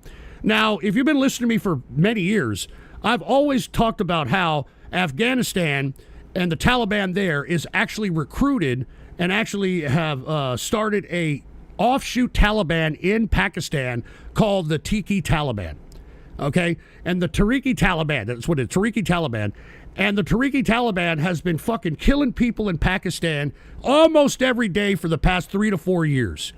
Now, if you've been listening to me for many years, I've always talked about how Afghanistan and the Taliban there is actually recruited and actually have started a offshoot Taliban in Pakistan called the Tiki Taliban. Okay? And the Tariki Taliban, that's what it is, Tariki Taliban. And the Tariki Taliban has been fucking killing people in Pakistan almost every day for the past 3 to 4 years.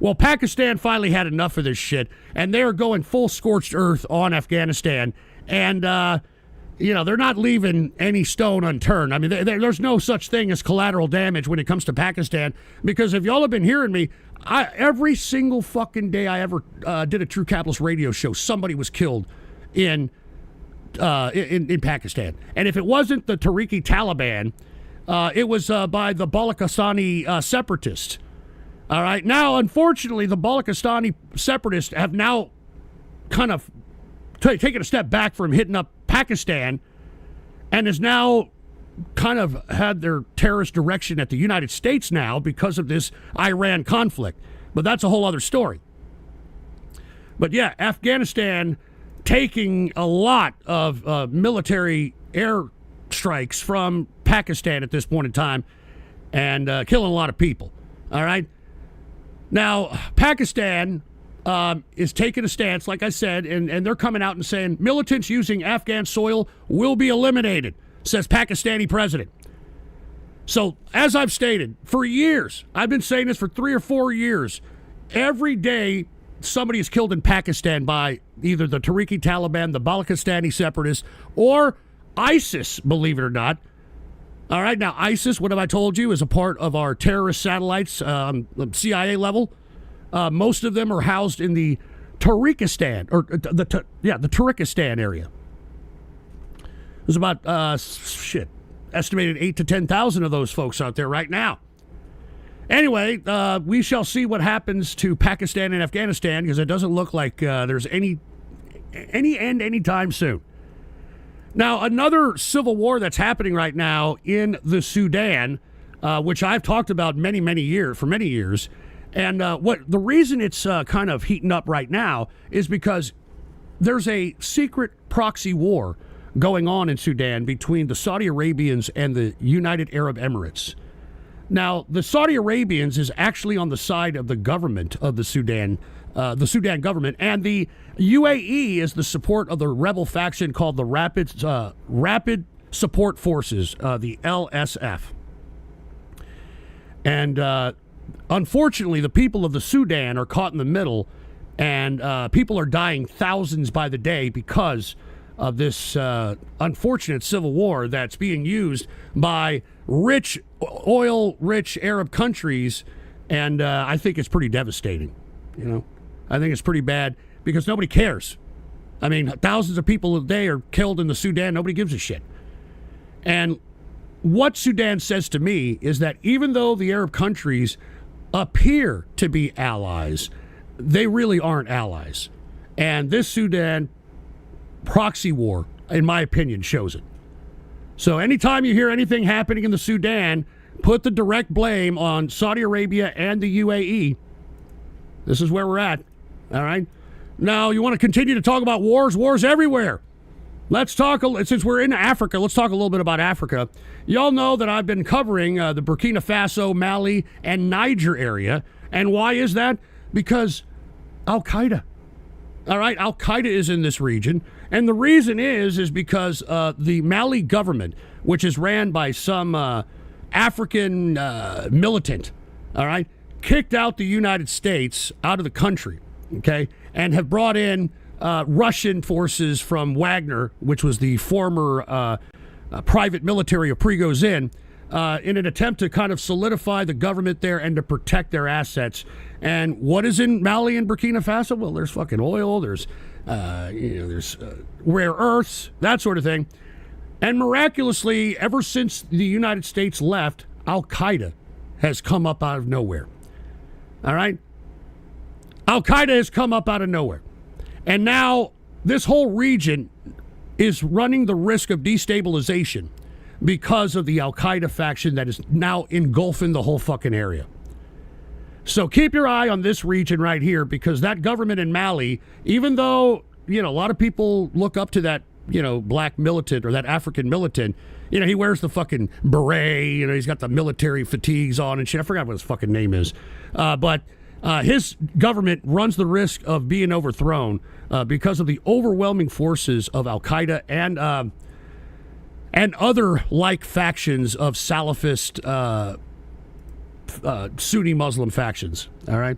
Well, Pakistan finally had enough of this shit, and they're going full scorched earth on Afghanistan, and they're not leaving any stone unturned. I mean, there's no such thing as collateral damage when it comes to Pakistan, because if y'all have been hearing me, every single fucking day I ever did a True Capitalist radio show, somebody was killed in Pakistan. And if it wasn't the Tariqi Taliban, it was by the Balakistani separatists. All right. Now, unfortunately, the Balakistani separatists have now kind of taken a step back from hitting up Pakistan and has now kind of had their terrorist direction at the United States now because of this Iran conflict. But that's a whole other story. But yeah, Afghanistan taking a lot of military air strikes from Pakistan at this point in time and killing a lot of people. All right. Now, Pakistan is taking a stance, like I said, and they're coming out and saying militants using Afghan soil will be eliminated, says Pakistani president. So, as I've stated, for years, I've been saying this for 3 or 4 years, every day somebody is killed in Pakistan by either the Tariqi Taliban, the Balakistani separatists, or ISIS, believe it or not. All right, now ISIS, what have I told you, is a part of our terrorist satellites, the CIA level. Most of them are housed in the Tariqistan, or the Tariqistan area. There's about estimated 8,000 to 10,000 of those folks out there right now. Anyway, we shall see what happens to Pakistan and Afghanistan, because it doesn't look like there's any end anytime soon. Now, another civil war that's happening right now in the Sudan, which I've talked about for many years, and the reason it's kind of heating up right now is because there's a secret proxy war going on in Sudan between the Saudi Arabians and the United Arab Emirates. Now, the Saudi Arabians is actually on the side of the government of the Sudan government, and the UAE is the support of the rebel faction called the Rapid Support Forces, the LSF. And unfortunately, the people of the Sudan are caught in the middle, and people are dying thousands by the day because of this unfortunate civil war that's being used by oil-rich Arab countries, and I think it's pretty devastating. I think it's pretty bad because nobody cares. I mean, thousands of people a day are killed in the Sudan. Nobody gives a shit. And what Sudan says to me is that even though the Arab countries appear to be allies, they really aren't allies. And this Sudan proxy war, in my opinion, shows it. So anytime you hear anything happening in the Sudan, put the direct blame on Saudi Arabia and the UAE. This is where we're at. All right. Now, you want to continue to talk about wars? Wars everywhere. Let's talk, since we're in Africa, let's talk a little bit about Africa. Y'all know that I've been covering the Burkina Faso, Mali, and Niger area. And why is that? Because Al-Qaeda. All right, Al-Qaeda is in this region. And the reason is because the Mali government, which is ran by some African militant, all right, kicked out the United States out of the country, okay, and have brought in Russian forces from Wagner, which was the former private military of Prigozhin, in an attempt to kind of solidify the government there and to protect their assets. And what is in Mali and Burkina Faso? Well, there's fucking oil, there's there's rare earths, that sort of thing. And miraculously, ever since the United States left, Al-Qaeda has come up out of nowhere. All right? Al-Qaeda has come up out of nowhere. And now this whole region is running the risk of destabilization because of the Al-Qaeda faction that is now engulfing the whole fucking area. So keep your eye on this region right here, because that government in Mali, even though, a lot of people look up to that, black militant or that African militant, he wears the fucking beret, he's got the military fatigues on and shit. I forgot what his fucking name is. But his government runs the risk of being overthrown because of the overwhelming forces of Al-Qaeda and other like factions of Salafist Sunni Muslim factions. All right.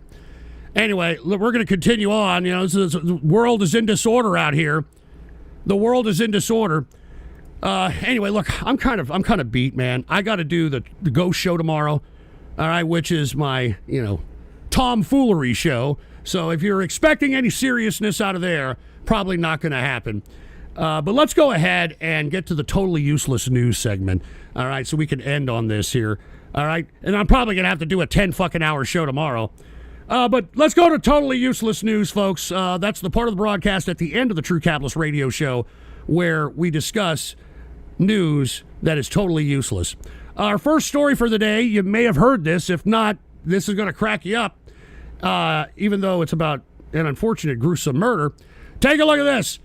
Anyway, we're going to continue on. You know, the world is in disorder out here. The world is in disorder. Anyway, look, I'm kind of beat, man. I got to do the Ghost show tomorrow. All right, which is my, tomfoolery show. So if you're expecting any seriousness out of there, probably not going to happen. But let's go ahead and get to the totally useless news segment. All right, so we can end on this here. All right, and I'm probably going to have to do a 10-fucking-hour show tomorrow. But let's go to totally useless news, folks. That's the part of the broadcast at the end of the True Capitalist Radio Show where we discuss news that is totally useless. Our first story for the day, you may have heard this. If not, this is going to crack you up, even though it's about an unfortunate, gruesome murder. Take a look at this.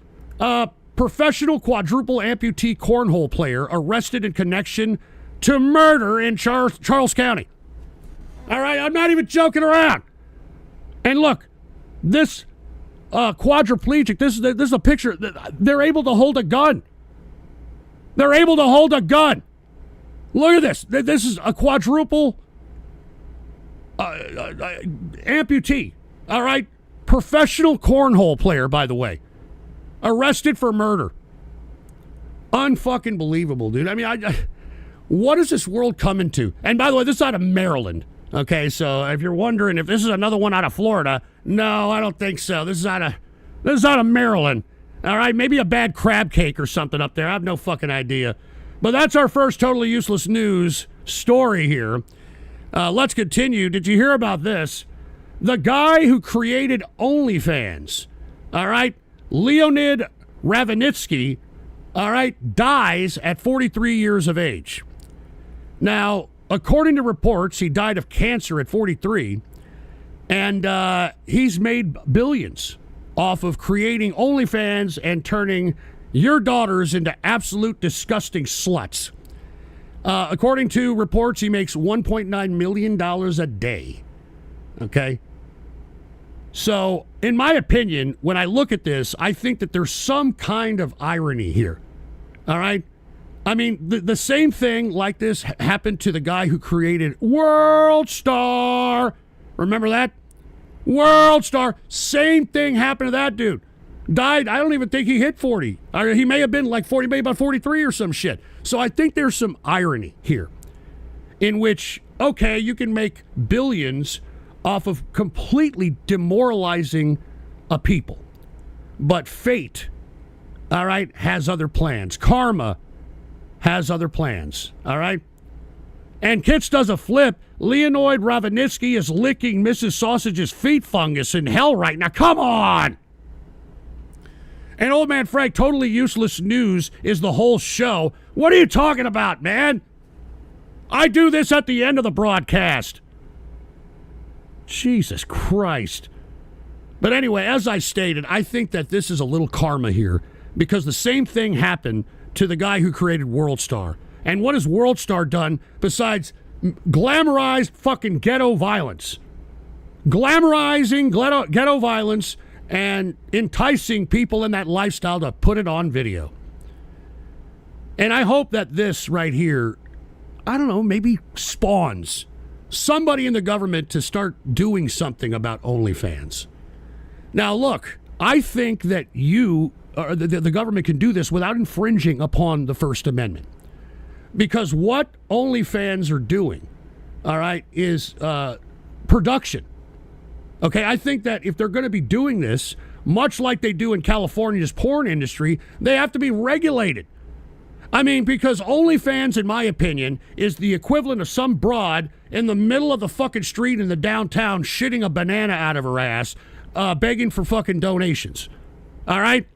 Professional quadruple amputee cornhole player arrested in connection to murder in Charles County. All right, I'm not even joking around. And look, this quadriplegic, this is a picture. They're able to hold a gun. They're able to hold a gun. Look at this. This is a quadruple amputee. All right? Professional cornhole player, by the way. Arrested for murder. Unfucking believable, dude. I mean, what is this world coming to? And by the way, this is out of Maryland. Okay, so if you're wondering if this is another one out of Florida, no, I don't think so. This is out of Maryland. All right, maybe a bad crab cake or something up there. I have no fucking idea. But that's our first totally useless news story here. Let's continue. Did you hear about this? The guy who created OnlyFans, all right, Leonid Ravanitsky, all right, dies at 43 years of age. Now, according to reports, he died of cancer at 43, and he's made billions off of creating OnlyFans and turning your daughters into absolute disgusting sluts. According to reports, he makes $1.9 million a day. Okay? So, in my opinion, when I look at this, I think that there's some kind of irony here. All right? I mean, the same thing like this happened to the guy who created World Star. Remember that? World Star. Same thing happened to that dude. Died. I don't even think he hit 40. He may have been like 40, maybe about 43 or some shit. So I think there's some irony here in which, okay, you can make billions off of completely demoralizing a people. But fate, all right, has other plans. Karma has other plans, all right? And Kitts does a flip. Leonid Ravanitsky is licking Mrs. Sausage's feet fungus in hell right now. Come on! And Old Man Frank, totally useless news is the whole show. What are you talking about, man? I do this at the end of the broadcast. Jesus Christ. But anyway, as I stated, I think that this is a little karma here because the same thing happened to the guy who created World Star. And what has World Star done besides glamorized fucking ghetto violence? Glamorizing ghetto violence and enticing people in that lifestyle to put it on video. And I hope that this right here, I don't know, maybe spawns somebody in the government to start doing something about OnlyFans. Now, look, I think that the government can do this without infringing upon the First Amendment. Because what OnlyFans are doing, all right, is production. Okay, I think that if they're going to be doing this, much like they do in California's porn industry, they have to be regulated. I mean, because OnlyFans, in my opinion, is the equivalent of some broad in the middle of the fucking street in the downtown shitting a banana out of her ass, begging for fucking donations. All right?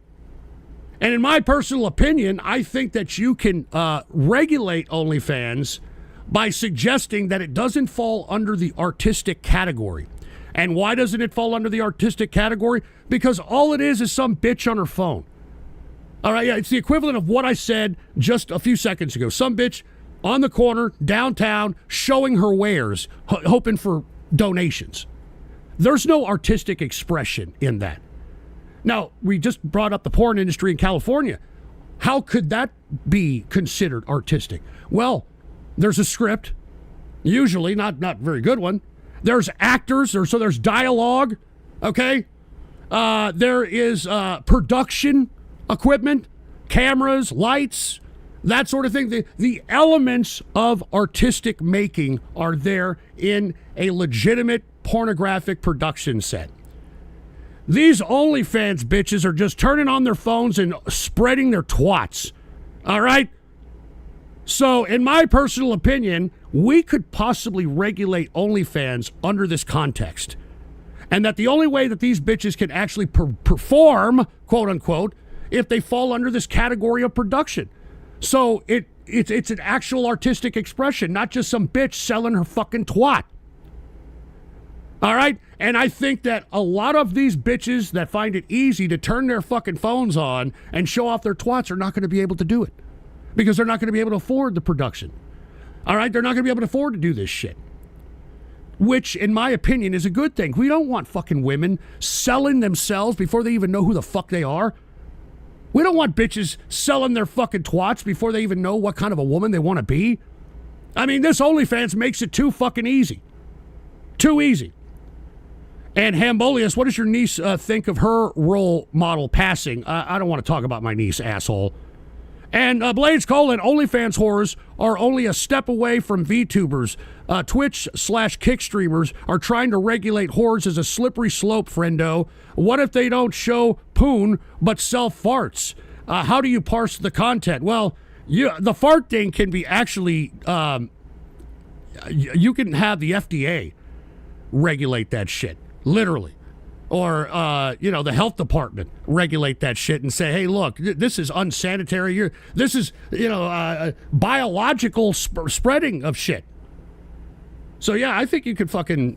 And in my personal opinion, I think that you can regulate OnlyFans by suggesting that it doesn't fall under the artistic category. And why doesn't it fall under the artistic category? Because all it is some bitch on her phone. All right, yeah, it's the equivalent of what I said just a few seconds ago. Some bitch on the corner, downtown, showing her wares, hoping for donations. There's no artistic expression in that. Now, we just brought up the porn industry in California. How could that be considered artistic? Well, there's a script, usually not very good one, There's actors, so there's dialogue, okay? There is production equipment, cameras, lights, that sort of thing. The elements of artistic making are there in a legitimate pornographic production set. These OnlyFans bitches are just turning on their phones and spreading their twats, all right? So, in my personal opinion, we could possibly regulate OnlyFans under this context. And that the only way that these bitches can actually perform, quote unquote, if they fall under this category of production. So, it's an actual artistic expression, not just some bitch selling her fucking twat. All right? And I think that a lot of these bitches that find it easy to turn their fucking phones on and show off their twats are not going to be able to do it. Because they're not going to be able to afford the production. All right? They're not going to be able to afford to do this shit. Which, in my opinion, is a good thing. We don't want fucking women selling themselves before they even know who the fuck they are. We don't want bitches selling their fucking twats before they even know what kind of a woman they want to be. I mean, this OnlyFans makes it too fucking easy. Too easy. And Hambolius, what does your niece think of her role model passing? I don't want to talk about my niece, asshole. And Blades Colon, OnlyFans whores are only a step away from VTubers. Twitch/kick streamers are trying to regulate whores as a slippery slope, friendo. What if they don't show poon but sell farts? How do you parse the content? Well, the fart thing can be actually, you can have the FDA regulate that shit, literally. Or, the health department regulate that shit and say, hey, look, this is unsanitary. This is, biological spreading of shit. So, yeah, I think you could fucking,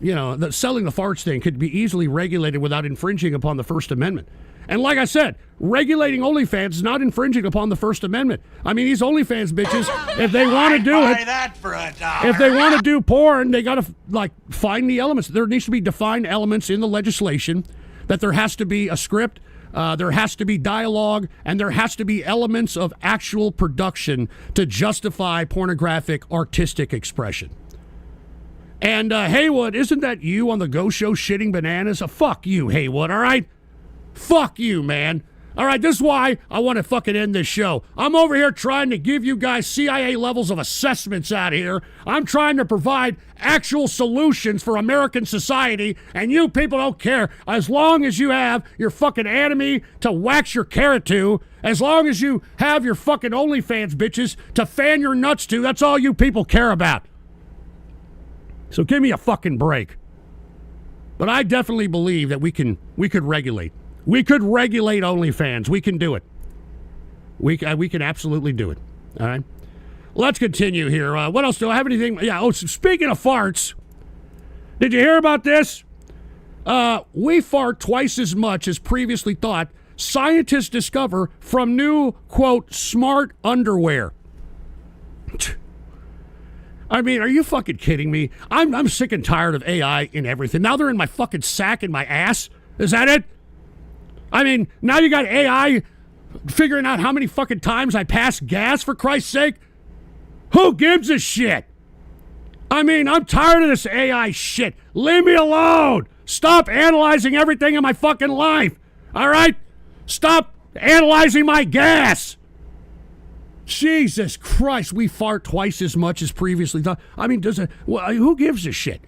selling the farts thing could be easily regulated without infringing upon the First Amendment. And like I said, regulating OnlyFans is not infringing upon the First Amendment. I mean, these OnlyFans bitches, if they want to do it, that for $1. if they want to do porn, they got to, find the elements. There needs to be defined elements in the legislation, that there has to be a script, there has to be dialogue, and there has to be elements of actual production to justify pornographic artistic expression. And Haywood, isn't that you on the Go Show shitting bananas? Fuck you, Haywood, all right? Fuck you, man. All right, this is why I want to fucking end this show. I'm over here trying to give you guys CIA levels of assessments out here. I'm trying to provide actual solutions for American society, and you people don't care. As long as you have your fucking enemy to wax your carrot to, as long as you have your fucking OnlyFans bitches to fan your nuts to, that's all you people care about. So give me a fucking break. But I definitely believe that we could regulate. We could regulate OnlyFans. We can do it. We can absolutely do it. All right. Let's continue here. What else do I have? Anything? Yeah. Oh, so speaking of farts, did you hear about this? We fart twice as much as previously thought. Scientists discover from new, quote, smart underwear. I mean, are you fucking kidding me? I'm sick and tired of AI in everything. Now they're in my fucking sack and my ass. Is that it? I mean, now you got AI figuring out how many fucking times I pass gas, for Christ's sake. Who gives a shit? I mean, I'm tired of this AI shit. Leave me alone. Stop analyzing everything in my fucking life. All right? Stop analyzing my gas. Jesus Christ, we fart twice as much as previously thought. I mean, who gives a shit?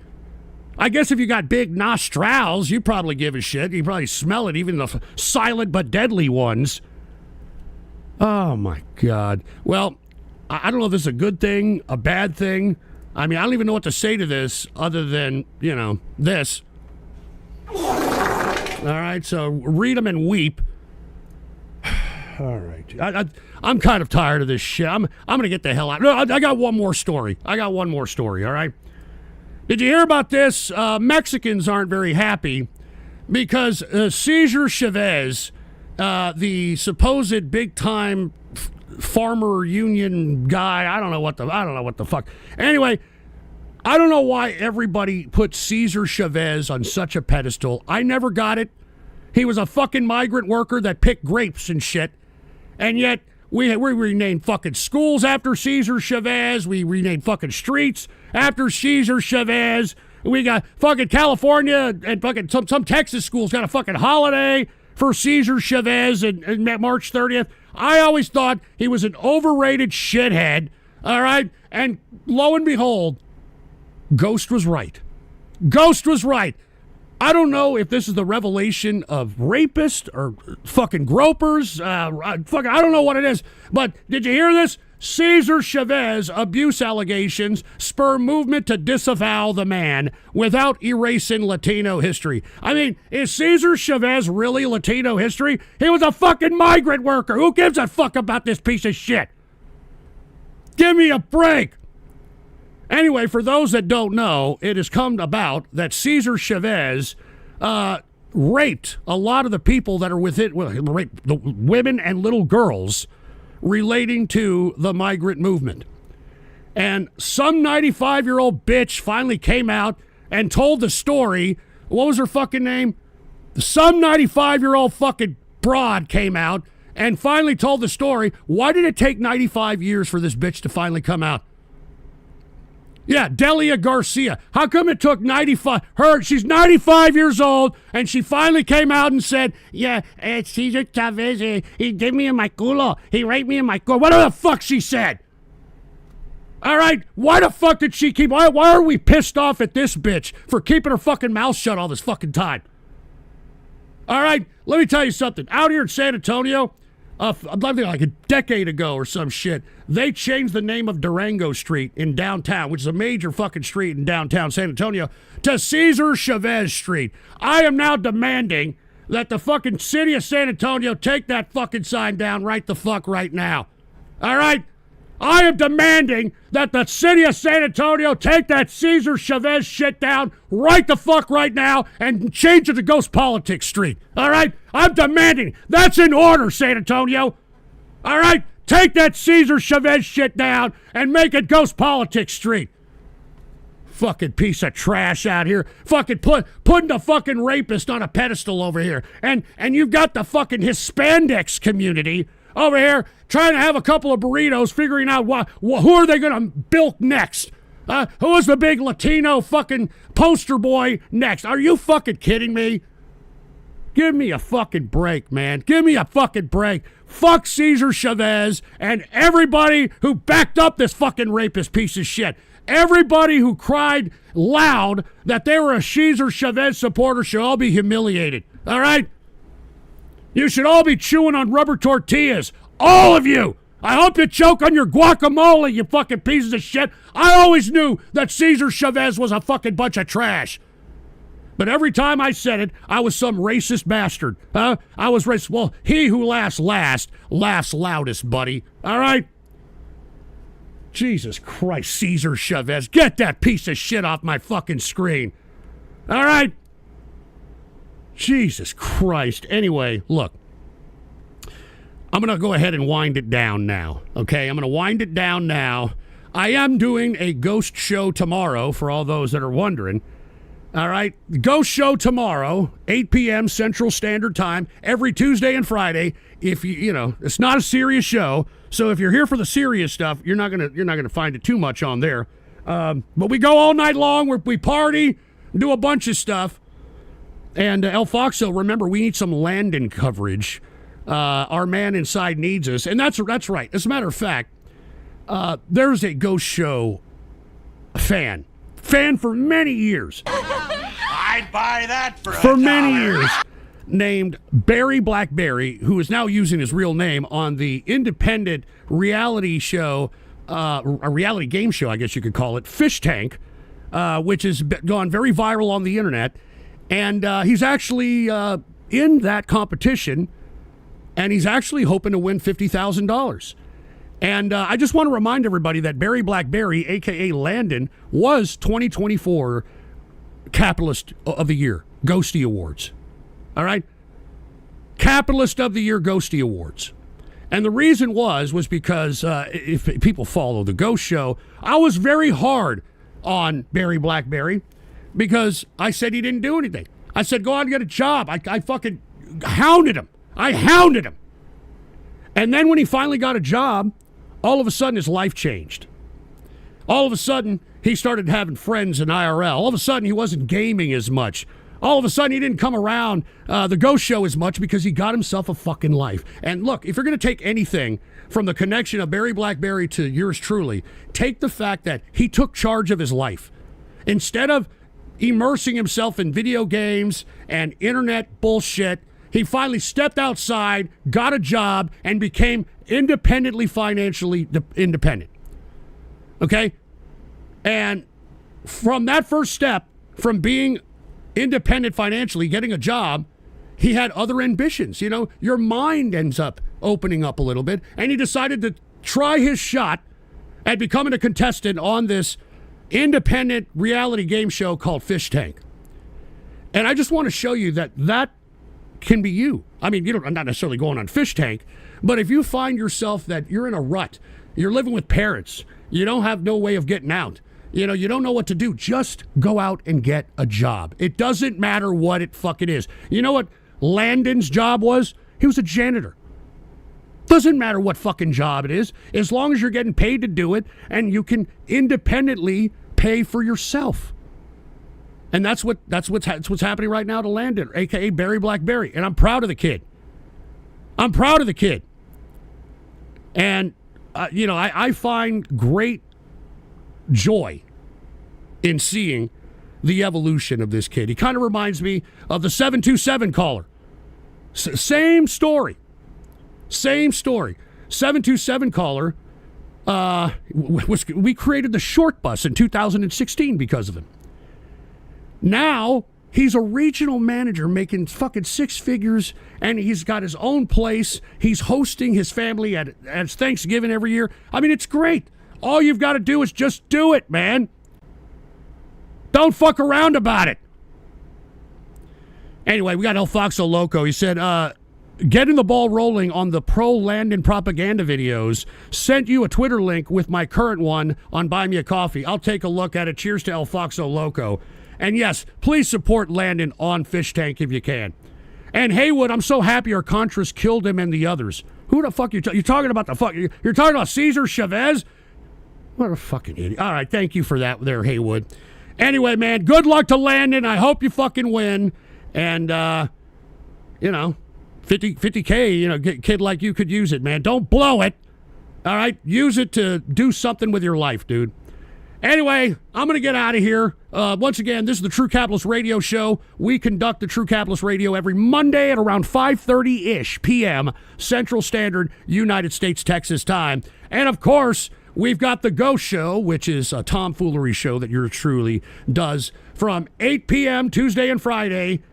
I guess if you got big nostrils, you probably give a shit. You probably smell it, even the silent but deadly ones. Oh, my God. Well, I don't know if this is a good thing, a bad thing. I mean, I don't even know what to say to this other than, this. All right, so read them and weep. All right. I'm kind of tired of this shit. I'm going to get the hell out. No, I got one more story. All right? Did you hear about this? Mexicans aren't very happy because Cesar Chavez, the supposed big-time farmer union guy, I don't know what the fuck. Anyway, I don't know why everybody put Cesar Chavez on such a pedestal. I never got it. He was a fucking migrant worker that picked grapes and shit. And yet, we renamed fucking schools after Cesar Chavez. We renamed fucking streets after Cesar Chavez. We got fucking California and fucking some Texas schools got a fucking holiday for Cesar Chavez and March 30th. I always thought he was an overrated shithead, all right? And lo and behold, Ghost was right. Ghost was right. I don't know if this is the revelation of rapists or fucking gropers. I don't know what it is. But did you hear this? Cesar Chavez abuse allegations spur movement to disavow the man without erasing Latino history. I mean, is Cesar Chavez really Latino history? He was a fucking migrant worker. Who gives a fuck about this piece of shit? Give me a break. Anyway, for those that don't know, it has come about that Cesar Chavez raped a lot of the people that are within, raped the women and little girls relating to the migrant movement. And some 95-year-old bitch finally came out and told the story. What was her fucking name? Some 95-year-old fucking broad came out and finally told the story. Why did it take 95 years for this bitch to finally come out? Yeah, Delia Garcia. How come it took 95? She's 95 years old, and she finally came out and said, yeah, it's Cesar Chavez. He gave me in my culo. He raped me in my culo. Whatever the fuck she said. All right, why the fuck did she keep? Why are we pissed off at this bitch for keeping her fucking mouth shut all this fucking time? All right, let me tell you something. Out here in San Antonio, like a decade ago or some shit, they changed the name of Durango Street in downtown, which is a major fucking street in downtown San Antonio, to Cesar Chavez Street. I am now demanding that the fucking city of San Antonio take that fucking sign down right the fuck right now. All right? I am demanding that the city of San Antonio take that Cesar Chavez shit down right the fuck right now and change it to GhostPolitics Street. All right? I'm demanding. That's in order, San Antonio. All right? Take that Cesar Chavez shit down and make it GhostPolitics Street. Fucking piece of trash out here. Fucking putting the fucking rapist on a pedestal over here. And you've got the fucking Hispanics community over here trying to have a couple of burritos, figuring out who are they going to bilk next? Who is the big Latino fucking poster boy next? Are you fucking kidding me? Give me a fucking break, man. Give me a fucking break. Fuck Cesar Chavez and everybody who backed up this fucking rapist piece of shit. Everybody who cried loud that they were a Cesar Chavez supporter should all be humiliated. All right? You should all be chewing on rubber tortillas. All of you. I hope you choke on your guacamole, you fucking pieces of shit. I always knew that Cesar Chavez was a fucking bunch of trash. But every time I said it, I was some racist bastard. I was racist. Well, he who laughs last, laughs loudest, buddy. All right? Jesus Christ, Cesar Chavez. Get that piece of shit off my fucking screen. All right? Jesus Christ. Anyway, look. I'm going to go ahead and wind it down now. Okay? I'm going to wind it down now. I am doing a ghost show tomorrow, for all those that are wondering. All right? Ghost show tomorrow, 8 p.m. Central Standard Time, every Tuesday and Friday. If you know, it's not a serious show, so if you're here for the serious stuff, you're not gonna find it too much on there. But we go all night long. We party, do a bunch of stuff. And El Foxo, remember, we need some Landon coverage. Our man inside needs us, and that's right. As a matter of fact, there's a ghost show fan for many years. I'd buy that for many years. Named Barry Blackberry, who is now using his real name on the independent reality show, a reality game show, I guess you could call it, Fish Tank, which has gone very viral on the internet. And he's actually in that competition, and he's actually hoping to win $50,000. And I just want to remind everybody that Barry Blackberry, a.k.a. Landon, was 2024 Capitalist of the Year, Ghosty Awards. All right? Capitalist of the Year, Ghosty Awards. And the reason was because if people follow the Ghost Show, I was very hard on Barry Blackberry because I said he didn't do anything. I said, go out and get a job. I fucking hounded him. I hounded him. And then when he finally got a job, all of a sudden his life changed. All of a sudden, he started having friends in IRL. All of a sudden, he wasn't gaming as much. All of a sudden, he didn't come around the Ghost Show as much because he got himself a fucking life. And look, if you're going to take anything from the connection of Barry Blackberry to yours truly, take the fact that he took charge of his life. Instead of immersing himself in video games and internet bullshit, he finally stepped outside, got a job, and became independently financially independent. Okay? And from that first step, from being independent financially, getting a job, he had other ambitions. You know, your mind ends up opening up a little bit, and he decided to try his shot at becoming a contestant on this independent reality game show called Fish Tank. And I just want to show you that that can be you. I mean, I'm not necessarily going on Fish Tank, but if you find yourself that you're in a rut, you're living with parents, you don't have no way of getting out, you know, you don't know what to do, just go out and get a job. It doesn't matter what it fucking is. You know what Landon's job was? He was a janitor. Doesn't matter what fucking job it is, as long as you're getting paid to do it and you can independently pay for yourself. And that's what's happening right now to Landon, aka Barry Blackberry. And I'm proud of the kid. I'm proud of the kid. And I find great joy in seeing the evolution of this kid. He kind of reminds me of the 727 caller. Same story. 727 caller. We created the short bus in 2016 because of him. Now he's a regional manager making fucking six figures, and he's got his own place. He's hosting his family at Thanksgiving every year. I mean, it's great. All you've got to do is just do it, man. Don't fuck around about it. Anyway, we got El Foxo Loco. He said, getting the ball rolling on the pro-Landon propaganda videos. Sent you a Twitter link with my current one on Buy Me a Coffee. I'll take a look at it. Cheers to El Foxo Loco. And yes, please support Landon on Fish Tank if you can. And Haywood, I'm so happy our Contras killed him and the others. Who the fuck you're talking about? You're talking about Cesar Chavez? What a fucking idiot. All right, thank you for that there, Haywood. Anyway, man, good luck to Landon. I hope you fucking win. And, 50K, kid like you could use it, man. Don't blow it. All right? Use it to do something with your life, dude. Anyway, I'm going to get out of here. Once again, this is the True Capitalist Radio Show. We conduct the True Capitalist Radio every Monday at around 5:30-ish p.m. Central Standard United States, Texas time. And, of course, we've got the Ghost Show, which is a tomfoolery show that yours truly does from 8 p.m. Tuesday and Friday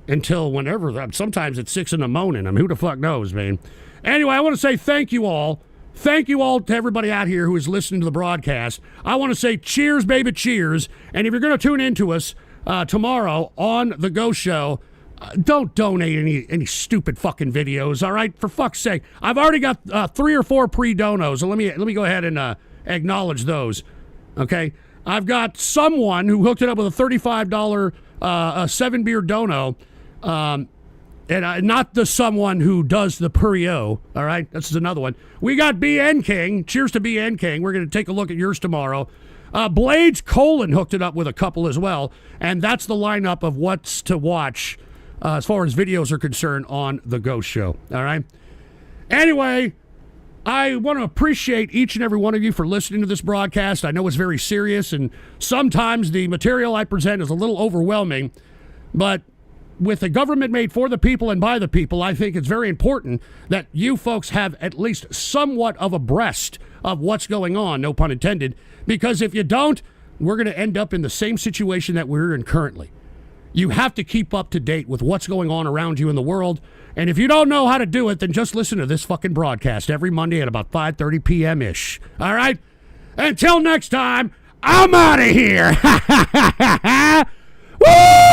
until whenever. Sometimes it's 6 in the morning. I mean, who the fuck knows, man? Anyway, I want to say thank you all. Thank you all to everybody out here who is listening to the broadcast. I want to say cheers, baby, cheers. And if you're going to tune in to us tomorrow on The Ghost Show, don't donate any stupid fucking videos, all right? For fuck's sake. I've already got 3 or 4 pre-donos, so let me go ahead and acknowledge those, okay? I've got someone who hooked it up with a $35 7-beer dono, and not the someone who does the Purio, all right? This is another one. We got BN King. Cheers to BN King. We're going to take a look at yours tomorrow. Blades Colon hooked it up with a couple as well, and that's the lineup of what's to watch as far as videos are concerned on The Ghost Show, all right? Anyway, I want to appreciate each and every one of you for listening to this broadcast. I know it's very serious, and sometimes the material I present is a little overwhelming, but with a government made for the people and by the people, I think it's very important that you folks have at least somewhat of a breast of what's going on, no pun intended, because if you don't, we're going to end up in the same situation that we're in currently. You have to keep up to date with what's going on around you in the world, and if you don't know how to do it, then just listen to this fucking broadcast every Monday at about 5:30 p.m.-ish. All right? Until next time, I'm out of here. Woo!